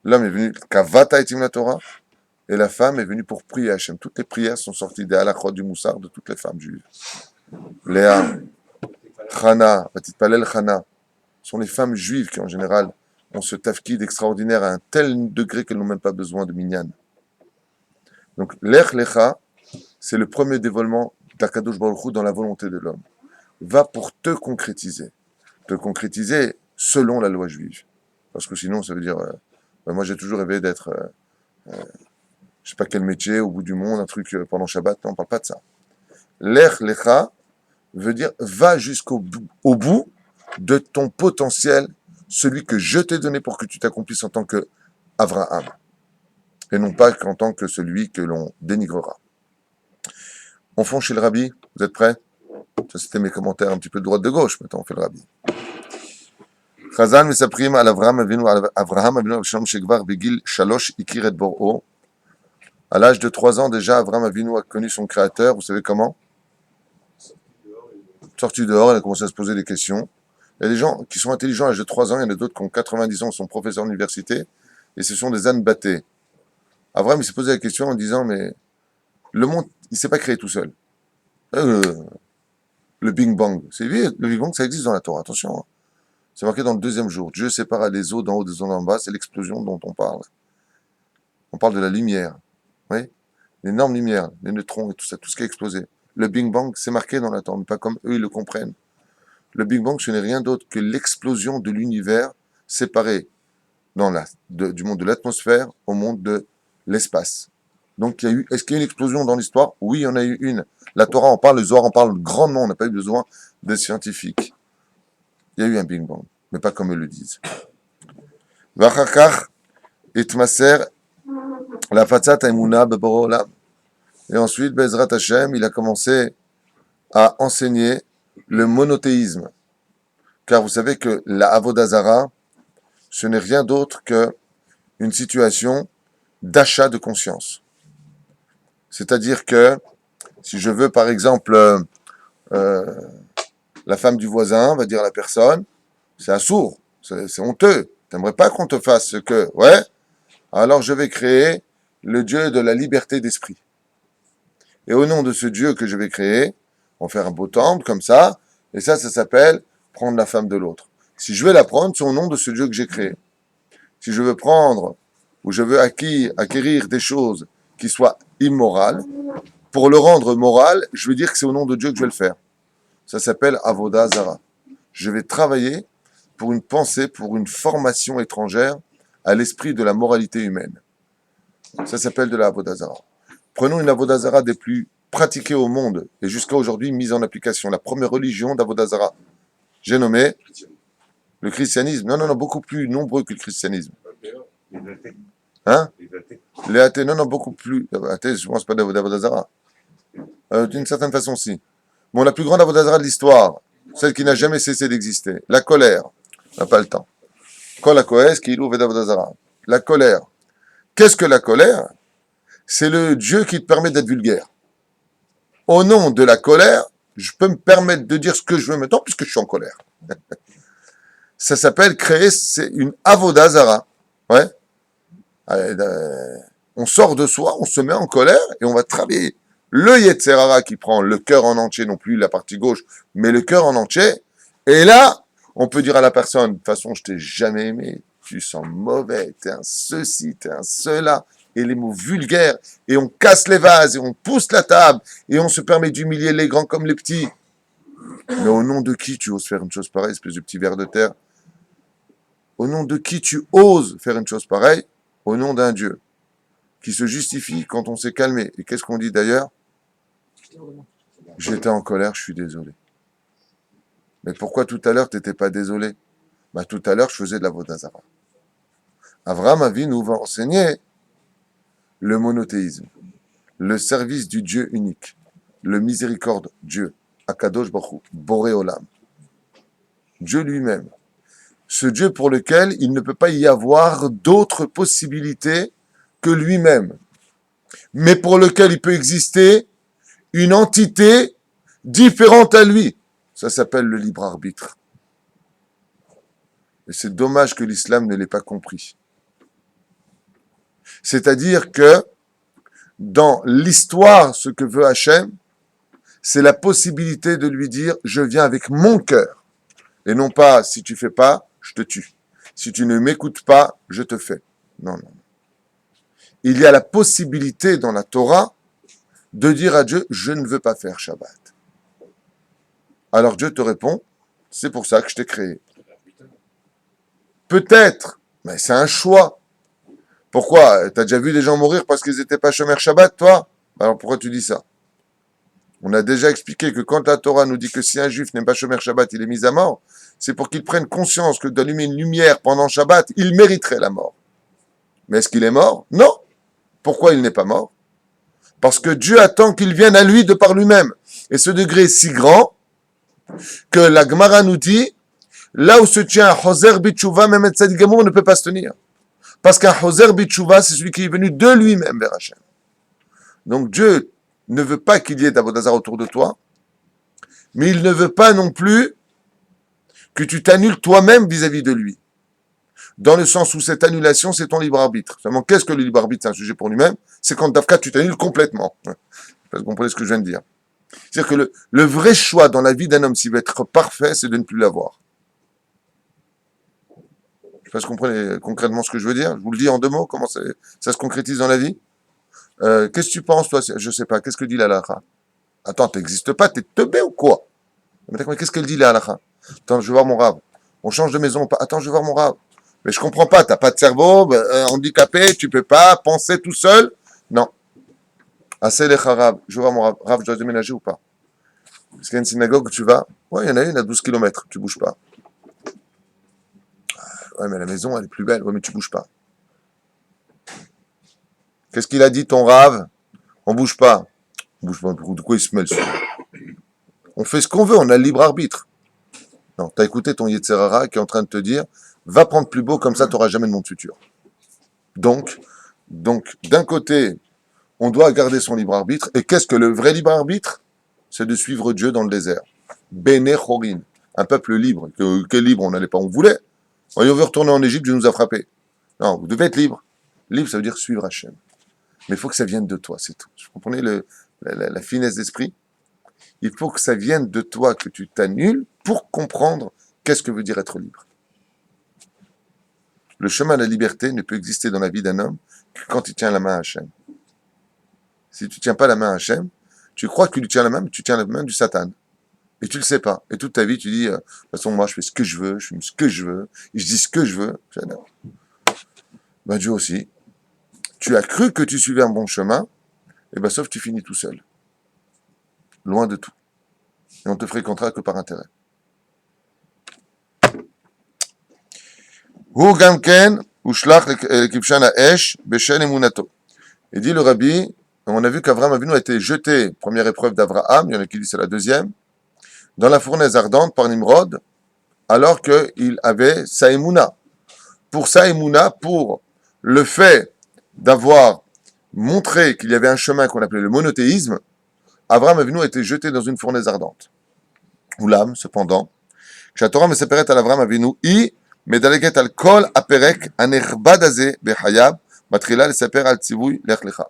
L'homme est venu, kavata etim la Torah, et la femme est venue pour prier Hachem. Toutes les prières sont sorties des halachot du moussard de toutes les femmes juives. Léa, Chana, Batitpalel Chana, sont les femmes juives qui en général ont ce tafkid extraordinaire à un tel degré qu'elles n'ont même pas besoin de minyan. Donc, l'Ech Lecha, c'est le premier dévoilement d'Akadosh Baruch Hu dans la volonté de l'homme. Va pour te concrétiser selon la loi juive. Parce que sinon, ça veut dire, moi j'ai toujours rêvé d'être, je sais pas quel métier, au bout du monde, un truc pendant Shabbat, non, on parle pas de ça. L'Ech Lecha veut dire, va jusqu'au bout de ton potentiel, celui que je t'ai donné pour que tu t'accomplisses en tant que Avraham. Et non pas qu'en tant que celui que l'on dénigrera. On fonce chez le rabbi, vous êtes prêts? Ça c'était mes commentaires un petit peu de droite de gauche, maintenant on fait le rabbi. Chazal מספרים על אברהם אבינו הראשון שכבר בגיל 3 הכיר את בוראו. À l'âge de 3 ans déjà, Abraham Avinu a connu son créateur, vous savez comment? Sorti dehors, il a commencé à se poser des questions. Il y a des gens qui sont intelligents à l'âge de 3 ans, il y en a d'autres qui ont 90 ans, sont professeurs d'université, et ce sont des ânes battés. Abraham, il s'est posé la question en disant, mais le monde, il ne s'est pas créé tout seul. Le Big Bang, c'est lui, le Big Bang, ça existe dans la Torah, attention. Hein. C'est marqué dans le 2e jour. Dieu sépara les eaux d'en haut des eaux d'en bas, c'est l'explosion dont on parle. On parle de la lumière, oui, l'énorme lumière, les neutrons et tout ça, tout ce qui a explosé. Le Big Bang, c'est marqué dans la Torah, mais pas comme eux, ils le comprennent. Le Big Bang, ce n'est rien d'autre que l'explosion de l'univers séparé du monde de l'atmosphère au monde de l'espace. Donc, est-ce qu'il y a eu une explosion dans l'histoire? Oui, il y en a eu une. La Torah en parle, le Zohar en parle grandement, on n'a pas eu besoin de scientifiques. Il y a eu un Big Bang, mais pas comme eux le disent. Vachakach itmaser la fatzat haemuna beboro olam. Et ensuite, Bezrat Hashem, il a commencé à enseigner le monothéisme. Car vous savez que la Avodah Zara, ce n'est rien d'autre qu'une situation d'achat de conscience. C'est-à-dire que, si je veux, par exemple, la femme du voisin va dire à la personne, c'est assourd, c'est honteux, t'aimerais pas qu'on te fasse ce que, ouais, alors je vais créer le Dieu de la liberté d'esprit. Et au nom de ce Dieu que je vais créer, on va faire un beau temple comme ça, et ça s'appelle prendre la femme de l'autre. Si je vais la prendre, c'est au nom de ce Dieu que j'ai créé. Si je veux prendre, ou je veux acquérir des choses qui soient immorales, pour le rendre moral, je veux dire que c'est au nom de Dieu que je vais le faire. Ça s'appelle Avodah Zara. Je vais travailler pour une pensée, pour une formation étrangère à l'esprit de la moralité humaine. Ça s'appelle de la Avodah Zara. Prenons une Avodah Zara des plus pratiquées au monde et jusqu'à aujourd'hui mise en application. La première religion d'Avodah Zara. J'ai nommé le christianisme. Non, beaucoup plus nombreux que le christianisme. Les athées. Hein? Les athées. Les athées, non, beaucoup plus. Athées, je pense pas d'Avodah Zara. D'une certaine façon, si. Bon, la plus grande Avodah Zara de l'histoire, celle qui n'a jamais cessé d'exister, la colère. On n'a pas le temps. Kol hakohes ki'ilu oved Avodah Zara. La colère. Qu'est-ce que la colère? C'est le Dieu qui te permet d'être vulgaire. Au nom de la colère, je peux me permettre de dire ce que je veux maintenant puisque je suis en colère. Ça s'appelle créer, c'est une Avodah Zara. Ouais. On sort de soi, on se met en colère et on va travailler. Le Yetzer Hara qui prend le cœur en entier, non plus la partie gauche, mais le cœur en entier. Et là, on peut dire à la personne, de toute façon, je t'ai jamais aimé, tu sens mauvais, t'es un ceci, t'es un cela, et les mots vulgaires, et on casse les vases, et on pousse la table, et on se permet d'humilier les grands comme les petits. Mais au nom de qui tu oses faire une chose pareille, espèce de petit ver de terre? Au nom de qui tu oses faire une chose pareille? Au nom d'un Dieu qui se justifie quand on s'est calmé. Et qu'est-ce qu'on dit d'ailleurs? J'étais en colère, je suis désolé. Mais pourquoi tout à l'heure tu n'étais pas désolé? Bah, tout à l'heure, je faisais de la Vodazara. Avraham Avinu va enseigner le monothéisme, le service du Dieu unique, le miséricorde Dieu, Akadosh Baruch Hu, Boré Olam, Dieu lui-même. Ce Dieu pour lequel il ne peut pas y avoir d'autres possibilités que lui-même, mais pour lequel il peut exister une entité différente à lui. Ça s'appelle le libre arbitre. Et c'est dommage que l'islam ne l'ait pas compris. C'est-à-dire que dans l'histoire, ce que veut Hachem, c'est la possibilité de lui dire « je viens avec mon cœur ». Et non pas « si tu fais pas, je te tue ». Si tu ne m'écoutes pas, je te fais. Non, non. Il y a la possibilité dans la Torah de dire à Dieu « je ne veux pas faire Shabbat ». Alors Dieu te répond « c'est pour ça que je t'ai créé ». Peut-être, mais c'est un choix. Pourquoi? T'as déjà vu des gens mourir parce qu'ils n'étaient pas Shomer Shabbat, toi? Alors pourquoi tu dis ça? On a déjà expliqué que quand la Torah nous dit que si un juif n'est pas Shomer Shabbat, il est mis à mort, c'est pour qu'il prenne conscience que d'allumer une lumière pendant Shabbat, il mériterait la mort. Mais est-ce qu'il est mort? Non. Pourquoi il n'est pas mort? Parce que Dieu attend qu'il vienne à lui de par lui-même. Et ce degré est si grand que la Gemara nous dit, là où se tient un Hoser Bitshuva, même un Tzadik Gamour ne peut pas se tenir. Parce qu'un Hoser Bitshuva, c'est celui qui est venu de lui-même vers Hachem. Donc Dieu ne veut pas qu'il y ait d'Avodazar autour de toi, mais il ne veut pas non plus que tu t'annules toi-même vis-à-vis de lui. Dans le sens où cette annulation, c'est ton libre arbitre. Seulement, qu'est-ce que le libre arbitre? C'est un sujet pour lui-même. C'est quand Dafka, tu t'annules complètement. Vous comprenez ce que je viens de dire. C'est-à-dire que le vrai choix dans la vie d'un homme, s'il veut être parfait, c'est de ne plus l'avoir. Je ne sais pas si vous comprenez concrètement ce que je veux dire. Je vous le dis en 2 mots, comment ça se concrétise dans la vie. Qu'est-ce que tu penses, toi? Je sais pas. Qu'est-ce que dit la halakha? Attends, t'existes pas, t'es teubé ou quoi? Mais qu'est-ce qu'elle dit la halakha? Attends, je vais voir mon rave. On change de maison. Attends, je vais voir mon rave. Mais je comprends pas, t'as pas de cerveau, handicapé, tu peux pas penser tout seul? Non. Assez les rave. Je vais voir mon rave. Rave, je dois déménager ou pas? Est-ce qu'il y a une synagogue où tu vas? Ouais, il y en a une à 12 km. Tu bouges pas. Ouais, mais la maison, elle est plus belle. Ouais, mais tu bouges pas. Qu'est-ce qu'il a dit, ton rave? On bouge pas. On bouge pas. De quoi il se mêle? On fait ce qu'on veut, on a le libre arbitre. Non, t'as écouté ton Yetzerara qui est en train de te dire, va prendre plus beau, comme ça, t'auras jamais de monde futur. Donc, d'un côté, on doit garder son libre arbitre. Et qu'est-ce que le vrai libre arbitre? C'est de suivre Dieu dans le désert. Bene Chorin. Un peuple libre. Quel libre? On n'allait pas, on voulait. On veut retourner en Égypte, Dieu nous a frappés. Non, vous devez être libre. Libre, ça veut dire suivre Hachem. Mais il faut que ça vienne de toi, c'est tout. Vous comprenez la finesse d'esprit? Il faut que ça vienne de toi, que tu t'annules pour comprendre qu'est-ce que veut dire être libre. Le chemin de la liberté ne peut exister dans la vie d'un homme que quand il tient la main à Hachem. Si tu ne tiens pas la main à Hachem, tu crois que tu lui tiens la main, mais tu tiens la main du Satan. Et tu ne le sais pas. Et toute ta vie, tu dis, de toute façon, moi, je fais ce que je veux, je fume ce que je veux, et je dis ce que je veux. Ben, Dieu aussi. Tu as cru que tu suivais un bon chemin, et ben, sauf que tu finis tout seul. Loin de tout. Et on te fréquentera que par intérêt. Hu gamken ushlach lekibshan ha'esh beshel emunato. Et dit le Rabbi, on a vu qu'Avraham Avinu a été jeté, première épreuve d'Avraham, il y en a qui disent c'est la deuxième, dans la fournaise ardente par Nimrod, alors qu'il avait sa émouna. Pour sa émouna, pour le fait d'avoir montré qu'il y avait un chemin qu'on appelait le monothéisme, Avraham Avinu a été jeté dans une fournaise ardente. Oulam, cependant, Torah meseperet al Avraham Avinu, מדלגת על כל הפרק הנכבד הזה בחייו, מתחילה לספר על ציווי לך לך.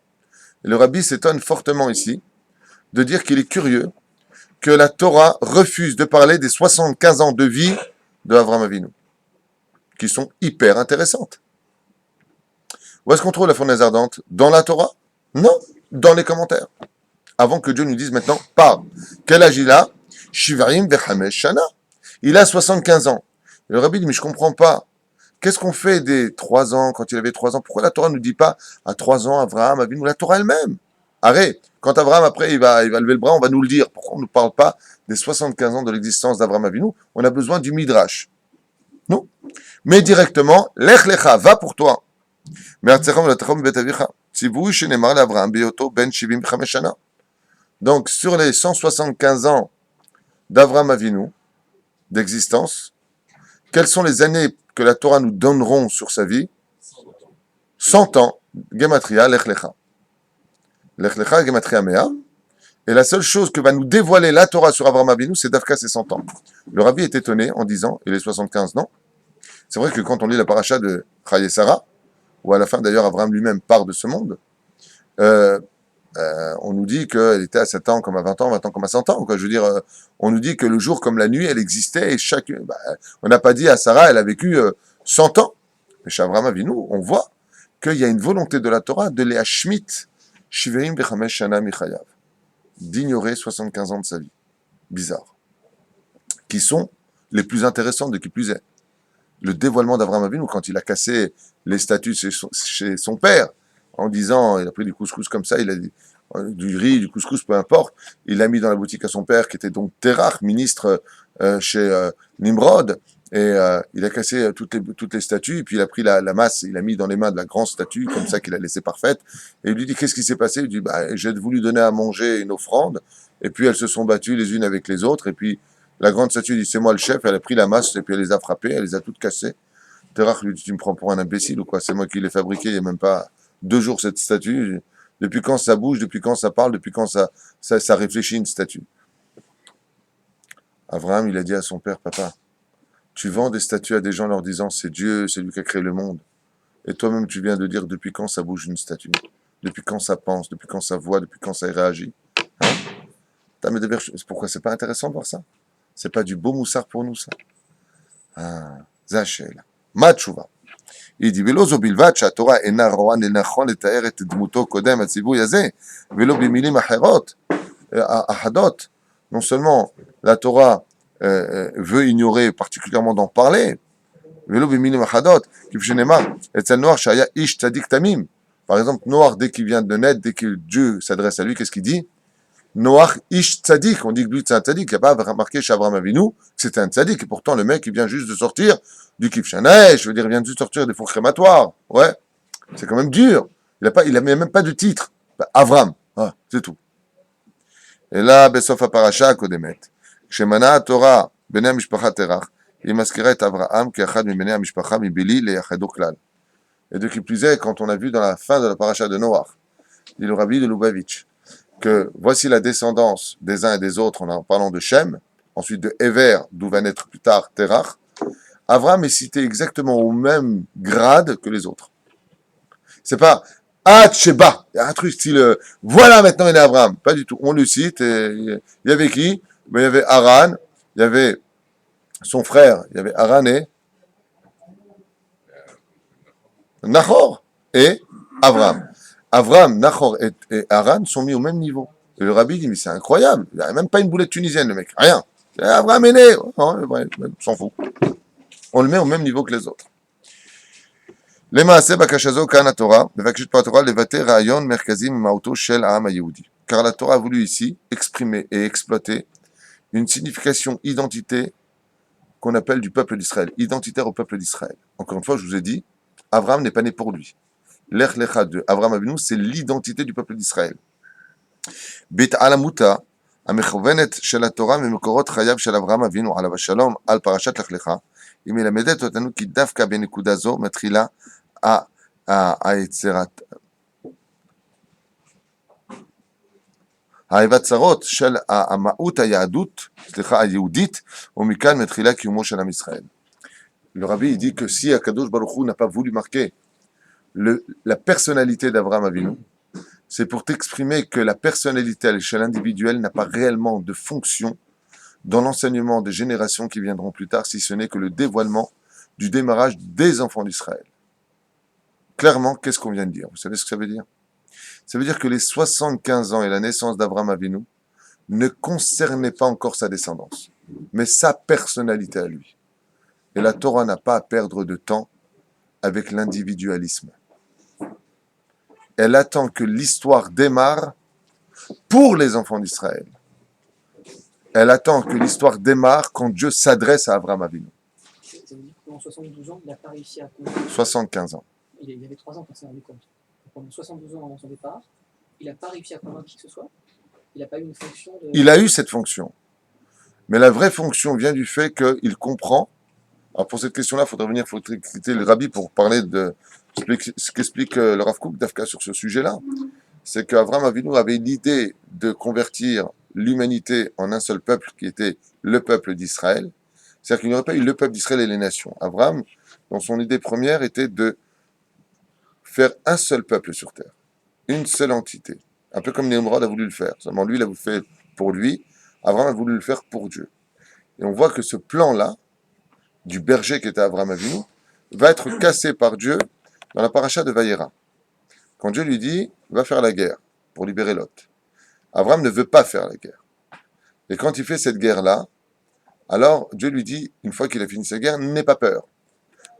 Et le Rabbi s'étonne fortement ici de dire qu'il est curieux que la Torah refuse de parler des 75 ans de vie de Avraham Avinu, qui sont hyper intéressantes. Où est-ce qu'on trouve la fournaise ardente? Dans la Torah? Non, dans les commentaires. Avant que Dieu nous dise maintenant, parle. Quel âge il a? Shivarim vechamesh shana. Il a 75 ans. Et le Rabbi dit, mais je comprends pas. Qu'est-ce qu'on fait des 3 ans, quand il avait 3 ans? Pourquoi la Torah ne nous dit pas, à 3 ans, Avraham, Avinu, la Torah elle-même? Arrête. Quand Avraham, après, il va lever le bras, on va nous le dire. Pourquoi on ne nous parle pas des 75 ans de l'existence d'Avraham Avinu? On a besoin du Midrash. Non. Mais directement, Lech Lecha, va pour toi. Donc, sur les 175 ans d'Avraham Avinu, d'existence, quelles sont les années que la Torah nous donneront sur sa vie? 100 ans, Gematria, Lech Lecha. Lech Lecha, Gematria Mea. Et la seule chose que va nous dévoiler la Torah sur Avraham Avinu, c'est Dafka, ses 100 ans. Le rabbi est étonné en disant, et les 75, non? C'est vrai que quand on lit la paracha de Chaye Sarah, où à la fin d'ailleurs Avraham lui-même part de ce monde, on nous dit qu'elle était à 7 ans comme à 20 ans, 20 ans comme à 100 ans. Quoi. Je veux dire, on nous dit que le jour comme la nuit, elle existait et on n'a pas dit à Sarah, elle a vécu 100 ans. Mais chez Avraham Avinu, on voit qu'il y a une volonté de la Torah de les Hashmit, Shiveim Bechamesh Shana Michayav, d'ignorer 75 ans de sa vie. Bizarre. Qui sont les plus intéressants de qui plus est. Le dévoilement d'Avraham Avinu, quand il a cassé les statues chez son père, en disant, il a pris du couscous comme ça, il a dit, du riz, du couscous, peu importe, il l'a mis dans la boutique à son père, qui était donc Terach, ministre chez Nimrod, et il a cassé toutes les statues, et puis il a pris la masse, il a mis dans les mains de la grande statue, comme ça qu'il a laissé parfaite, et il lui dit, qu'est-ce qui s'est passé? Il dit, j'ai voulu donner à manger une offrande, et puis elles se sont battues les unes avec les autres, et puis la grande statue dit, c'est moi le chef, elle a pris la masse, et puis elle les a frappées, elle les a toutes cassées. Terach lui dit, tu me prends pour un imbécile ou quoi? C'est moi qui l'ai fabriqué, il n'y a même pas 2 jours cette statue. Depuis quand ça bouge, depuis quand ça parle, depuis quand ça réfléchit une statue? Avraham, il a dit à son père, papa, tu vends des statues à des gens leur disant, c'est Dieu, c'est lui qui a créé le monde. Et toi-même, tu viens de dire, depuis quand ça bouge une statue? Depuis quand ça pense? Depuis quand ça voit? Depuis quand ça réagit? Hein? Pourquoi c'est pas intéressant de voir ça? C'est pas du beau moussard pour nous, ça? Ah, Zachel. Matchouva. Il dit, ולא זו בלבד שהתורה אינה רואה לנכון לתאר את דמותו קודם הציווי הזה, ולא במילים אחדות. Non seulement la Torah veut ignorer, particulièrement d'en parler, ולא במילים אחדות, כפי שנאמר, אצל נוח שהיה איש צדיק תמים. Par exemple, Noach, dès qu'il vient de naître, dès que Dieu s'adresse à lui, qu'est-ce qu'il dit? Noach ish tzadik, on dit que lui c'est un tzadik, il n'y a pas remarqué chez Avraham Avinu que c'était un tzadik, et pourtant le mec il vient juste de sortir du kifshanaï, je veux dire il vient juste de sortir des fours crématoires, ouais, c'est quand même dur, il a même pas de titre, Avram, c'est tout. Et là, בסוף הפרשה הקודמת, כשמנה התורה בני המשפחה תרח, היא מזכירה את אברהם כאחד מבני המשפחה מבלי לייחדו כלל. Et de qui plus est, quand on a vu dans la fin de la paracha de Noach, dit le rabbi de Lubavitch, que voici la descendance des uns et des autres en parlant de Shem, ensuite de Ever, d'où va naître plus tard Terach, Avraham est cité exactement au même grade que les autres. C'est pas Sheba, il y a un truc style voilà maintenant il est Avraham, pas du tout. On le cite, et il y avait qui? Il y avait Haran, il y avait son frère, il y avait Haran et Nahor et Avraham. Avraham, Nahor et Haran sont mis au même niveau. Et le rabbi dit, mais c'est incroyable, il n'y a même pas une boulette tunisienne, le mec, rien. Avraham est né, on s'en fout. On le met au même niveau que les autres. Car la Torah a voulu ici exprimer et exploiter une signification identité qu'on appelle du peuple d'Israël, identitaire au peuple d'Israël. Encore une fois, je vous ai dit, Avraham n'est pas né pour lui. Lech Lecha de Avraham Avinu, c'est l'identité du peuple d'Israël. בהתעלמותה המכוונת של התורה ממקורות חייו של אברהם אבינו עליו השלום על פרשת לך לך, היא מלמדת אותנו כי דווקא בנקודה זו מתחילה ההיווצרות של המהות היהודית, ומכאן מתחילה קיומו של עם ישראל. Le rabbi il dit que si Akadosh Baruch Hu n'a pas voulu marquer la personnalité d'Avraham Avinu, c'est pour t'exprimer que la personnalité à l'échelle individuelle n'a pas réellement de fonction dans l'enseignement des générations qui viendront plus tard, si ce n'est que le dévoilement du démarrage des enfants d'Israël. Clairement, qu'est-ce qu'on vient de dire? Vous savez ce que ça veut dire? Ça veut dire que les 75 ans et la naissance d'Avraham Avinu ne concernaient pas encore sa descendance, mais sa personnalité à lui. Et la Torah n'a pas à perdre de temps avec l'individualisme. Elle attend que l'histoire démarre pour les enfants d'Israël. Elle attend que l'histoire démarre quand Dieu s'adresse à Avraham Avinu. Ça veut dire qu'on pendant 72 ans, il n'a pas réussi à convaincre. 75 ans. Il avait 3 ans quand c'est rendu compte. Pendant 72 ans avant son départ, il n'a pas réussi à convaincre qui que ce soit. Il n'a pas eu une fonction de. Il a eu cette fonction. Mais la vraie fonction vient du fait qu'il comprend. Alors pour cette question-là, il faudrait quitter le rabbi pour parler de ce qu'explique le Rav Kook d'Afka sur ce sujet-là. C'est qu'Avraham Avinu avait l'idée de convertir l'humanité en un seul peuple qui était le peuple d'Israël. C'est-à-dire qu'il n'y aurait pas eu le peuple d'Israël et les nations. Abraham, dans son idée première, était de faire un seul peuple sur terre, une seule entité. Un peu comme Nimrod a voulu le faire. Seulement lui, il a voulu le faire pour lui. Abraham a voulu le faire pour Dieu. Et on voit que ce plan-là, du berger qui était Abraham Avinu, va être cassé par Dieu dans la paracha de Vayera. Quand Dieu lui dit, va faire la guerre pour libérer Lot. Abraham ne veut pas faire la guerre. Et quand il fait cette guerre-là, alors Dieu lui dit, une fois qu'il a fini sa guerre, n'aie pas peur.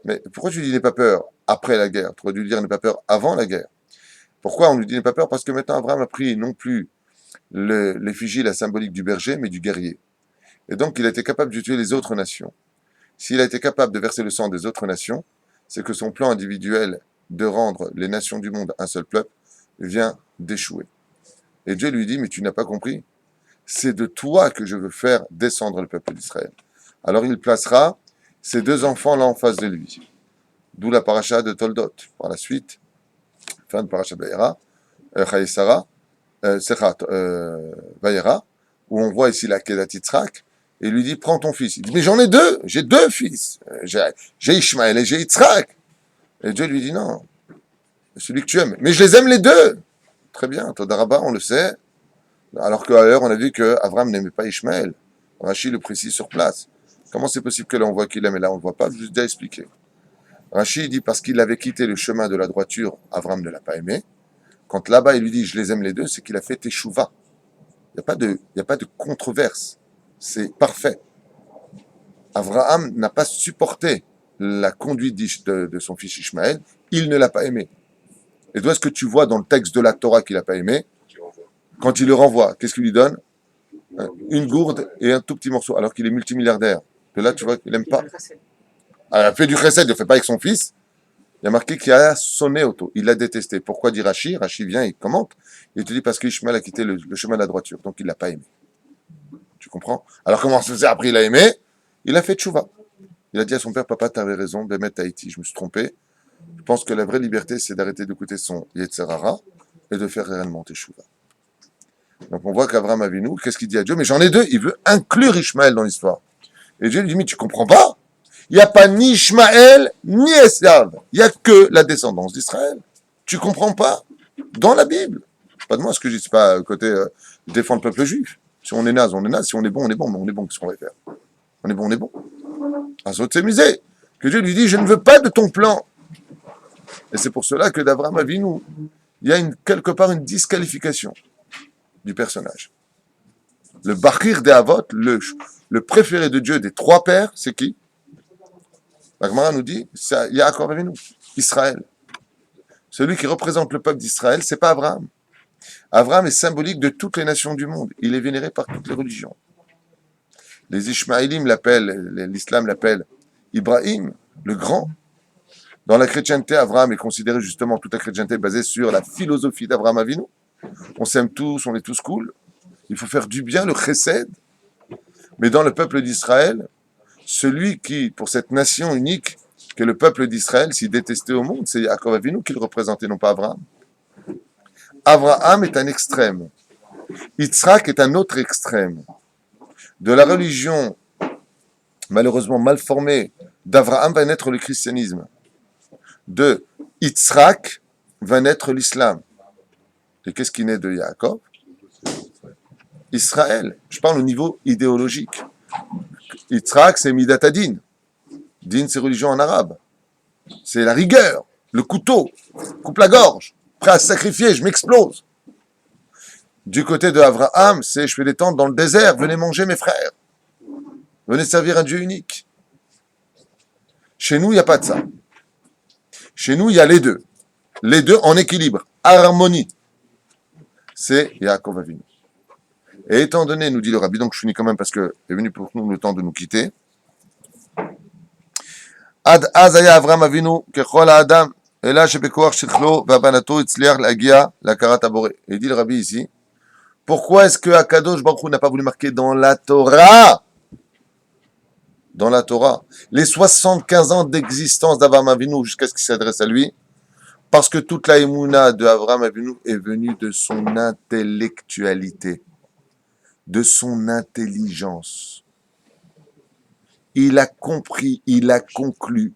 Mais pourquoi tu dis n'aie pas peur après la guerre? Tu aurais dû lui dire n'aie pas peur avant la guerre. Pourquoi on lui dit n'aie pas peur? Parce que maintenant Abraham a pris non plus l'effigie, la symbolique du berger, mais du guerrier. Et donc il a été capable de tuer les autres nations. S'il a été capable de verser le sang des autres nations, c'est que son plan individuel de rendre les nations du monde un seul peuple vient d'échouer. Et Dieu lui dit, mais tu n'as pas compris, c'est de toi que je veux faire descendre le peuple d'Israël. Alors il placera ses 2 enfants là en face de lui. D'où la paracha de Toldot. Par la suite, fin de paracha Vayera, Chayesara, Vayera, où on voit ici la Kedat Yitzhak, et il lui dit, prends ton fils. Il dit, mais j'en ai 2, j'ai 2 fils. J'ai Ishmaël et j'ai Yitzhak. Et Dieu lui dit, non, celui que tu aimes. Mais je les aime les 2. Très bien, Todarabah, on le sait. Alors qu'ailleurs, on a vu qu'Abraham n'aimait pas Ishmaël. Rashi le précise sur place. Comment c'est possible que là, on voit qu'il aime et là, on ne le voit pas? Je vous ai déjà expliqué. Rashi dit, parce qu'il avait quitté le chemin de la droiture, Abraham ne l'a pas aimé. Quand là-bas, il lui dit, je les aime les 2, c'est qu'il a fait teshuva. Il n'y a pas de controverse. C'est parfait. Abraham n'a pas supporté la conduite de son fils Ishmaël. Il ne l'a pas aimé. Et d'où est-ce que tu vois dans le texte de la Torah qu'il n'a pas aimé? Quand il le renvoie, qu'est-ce qu'il lui donne? Une gourde et un tout petit morceau, alors qu'il est multimilliardaire. Que là, tu vois qu'il n'aime pas. Il a fait du chesed, il ne le fait pas avec son fils. Il y a marqué qu'il a sonné auto. Il l'a détesté. Pourquoi dit Rashi? Rashi vient, il commente. Il te dit parce qu'Ishmaël a quitté le chemin de la droiture. Donc il ne l'a pas aimé. Tu comprends? Alors comment ça se faisait? Après, il a aimé. Il a fait tchouva. Il a dit à son père, papa, tu avais raison, Bémet Tahiti, je me suis trompé. Je pense que la vraie liberté, c'est d'arrêter d'écouter son Yetzerara et de faire réellement teshuva. Donc on voit qu'Abraham Avinu, qu'est-ce qu'il dit à Dieu? Mais j'en ai 2, il veut inclure Ishmaël dans l'histoire. Et Dieu lui dit, mais tu comprends pas? Il n'y a pas ni Ishmaël, ni Esav. Il n'y a que la descendance d'Israël. Tu comprends pas? Dans la Bible. Pas de moi ce que je dis, c'est pas côté défendre le peuple juif. Si on est naze, on est naze. Si on est bon, on est bon. Mais on est bon, qu'est-ce qu'on va faire? On est bon, on est bon. Un saut de s'amuser. Que Dieu lui dit, je ne veux pas de ton plan. Et c'est pour cela que d'Abraham Avinu, il y a quelque part une disqualification du personnage. Le Bachir des Avot, le préféré de Dieu des 3 pères, c'est qui? La Gemara nous dit, c'est Yaakov Avinu, Israël. Celui qui représente le peuple d'Israël, c'est pas Abraham. Abraham est symbolique de toutes les nations du monde. Il est vénéré par toutes les religions. Les Ishmaélim l'appellent, l'islam l'appelle Ibrahim, le grand. Dans la chrétienté, Abraham est considéré justement, toute la chrétienté basée sur la philosophie d'Abraham Avinu. On s'aime tous, on est tous cool. Il faut faire du bien, le chesed. Mais dans le peuple d'Israël, celui qui, pour cette nation unique, que le peuple d'Israël, s'y détestait au monde, c'est Yaakov Avinu qui le représentait, non pas Abraham. Abraham est un extrême. Yitzhak est un autre extrême. De la religion, malheureusement mal formée, d'Abraham va naître le christianisme. De Yitzhak va naître l'islam. Et qu'est-ce qui naît de Yaakov? Israël. Je parle au niveau idéologique. Yitzhak, c'est Midat Adin. Din, c'est religion en arabe. C'est la rigueur, le couteau, coupe la gorge, prêt à sacrifier, je m'explose. Du côté de Abraham, c'est je fais des tentes dans le désert, venez manger mes frères. Venez servir un Dieu unique. Chez nous, il n'y a pas de ça. Chez nous, il y a les deux. Les deux en équilibre, harmonie. C'est Yaakov Avinu. Et étant donné, nous dit le Rabbi, donc je finis quand même parce que est venu pour nous le temps de nous quitter. עד אז היה אברהם אבינו ככל האדם, אלא שבכוח שכלו והבנתו הצליח להגיע להכרת הבורא. Et dit le rabbi ici, pourquoi est-ce que Akadosh Baruch Hu n'a pas voulu marquer dans la Torah, les 75 ans d'existence d'Avraham Avinu jusqu'à ce qu'il s'adresse à lui? Parce que toute la émouna de Avraham Avinu est venue de son intellectualité, de son intelligence. Il a compris, il a conclu,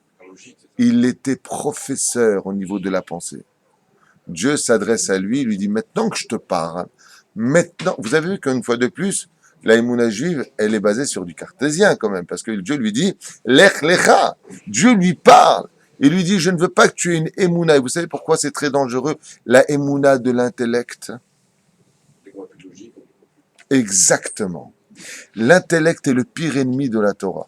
il était professeur au niveau de la pensée. Dieu s'adresse à lui, il lui dit, maintenant que je te parle, maintenant, vous avez vu qu'une fois de plus, la émouna juive, elle est basée sur du cartésien quand même, parce que Dieu lui dit, lech lecha, Dieu lui parle, il lui dit, je ne veux pas que tu aies une émouna, et vous savez pourquoi c'est très dangereux, la émouna de l'intellect? Exactement. L'intellect est le pire ennemi de la Torah.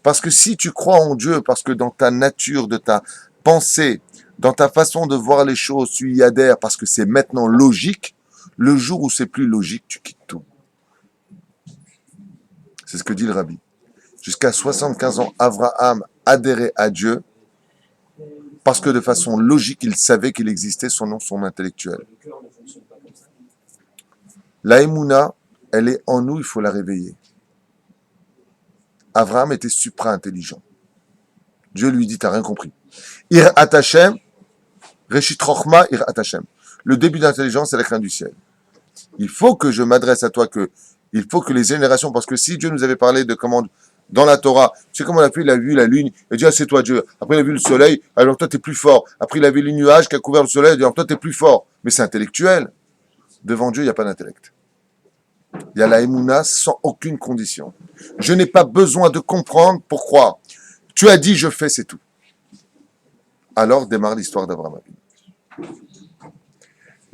Parce que si tu crois en Dieu, parce que dans ta nature, de ta pensée, dans ta façon de voir les choses, tu y adhères parce que c'est maintenant logique, le jour où c'est plus logique, tu quittes tout. C'est ce que dit le rabbi. Jusqu'à 75 ans, Abraham adhérait à Dieu parce que de façon logique, il savait qu'il existait son intellectuel. La émouna, elle est en nous, il faut la réveiller. Abraham était supra-intelligent. Dieu lui dit, t'as rien compris. Ir Hashem, Reshit Chochma, Ir Hashem. Le début d'intelligence, c'est la crainte du ciel. Il faut que je m'adresse à toi, il faut que les générations, parce que si Dieu nous avait parlé de comment, dans la Torah, c'est comme on a fait, il a vu la lune, il a dit, ah, c'est toi Dieu. Après, il a vu le soleil, alors toi, t'es plus fort. Après, il a vu les nuages qui a couvert le soleil, il a dit, alors toi, t'es plus fort. Mais c'est intellectuel. Devant Dieu, il n'y a pas d'intellect. Il y a la émouna sans aucune condition. Je n'ai pas besoin de comprendre pour croire. Tu as dit, je fais, c'est tout. Alors démarre l'histoire d'Abraham Avinu.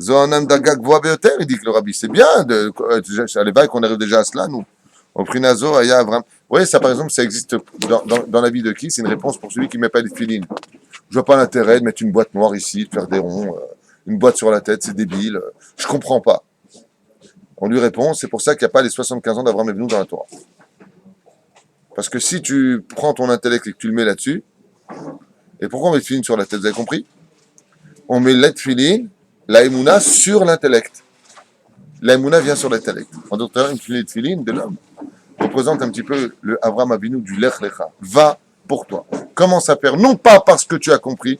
Zohanam Dagag Voabeoter, il dit que le rabbi, c'est bien, à l'époque qu'on arrive déjà à cela, nous. Au Prinazo, Aya Abraham. Oui, ça par exemple, ça existe dans la vie de qui? C'est une réponse pour celui qui ne met pas de filines. Je vois pas l'intérêt de mettre une boîte noire ici, de faire des ronds, une boîte sur la tête, c'est débile. Je comprends pas. On lui répond, c'est pour ça qu'il n'y a pas les 75 ans d'Abraham Avinu dans la Torah. Parce que si tu prends ton intellect et que tu le mets là-dessus, et pourquoi on met le filine sur la tête? Vous avez compris? On met la filine, la émouna sur l'intellect. La émouna vient sur l'intellect. En d'autres termes, une filine de l'homme représente un petit peu le Avraham Avinu du Lech Lecha. Va pour toi. Commence à faire, non pas parce que tu as compris,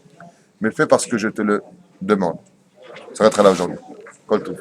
mais fais parce que je te le demande. Ça va être là aujourd'hui. Kol Tov.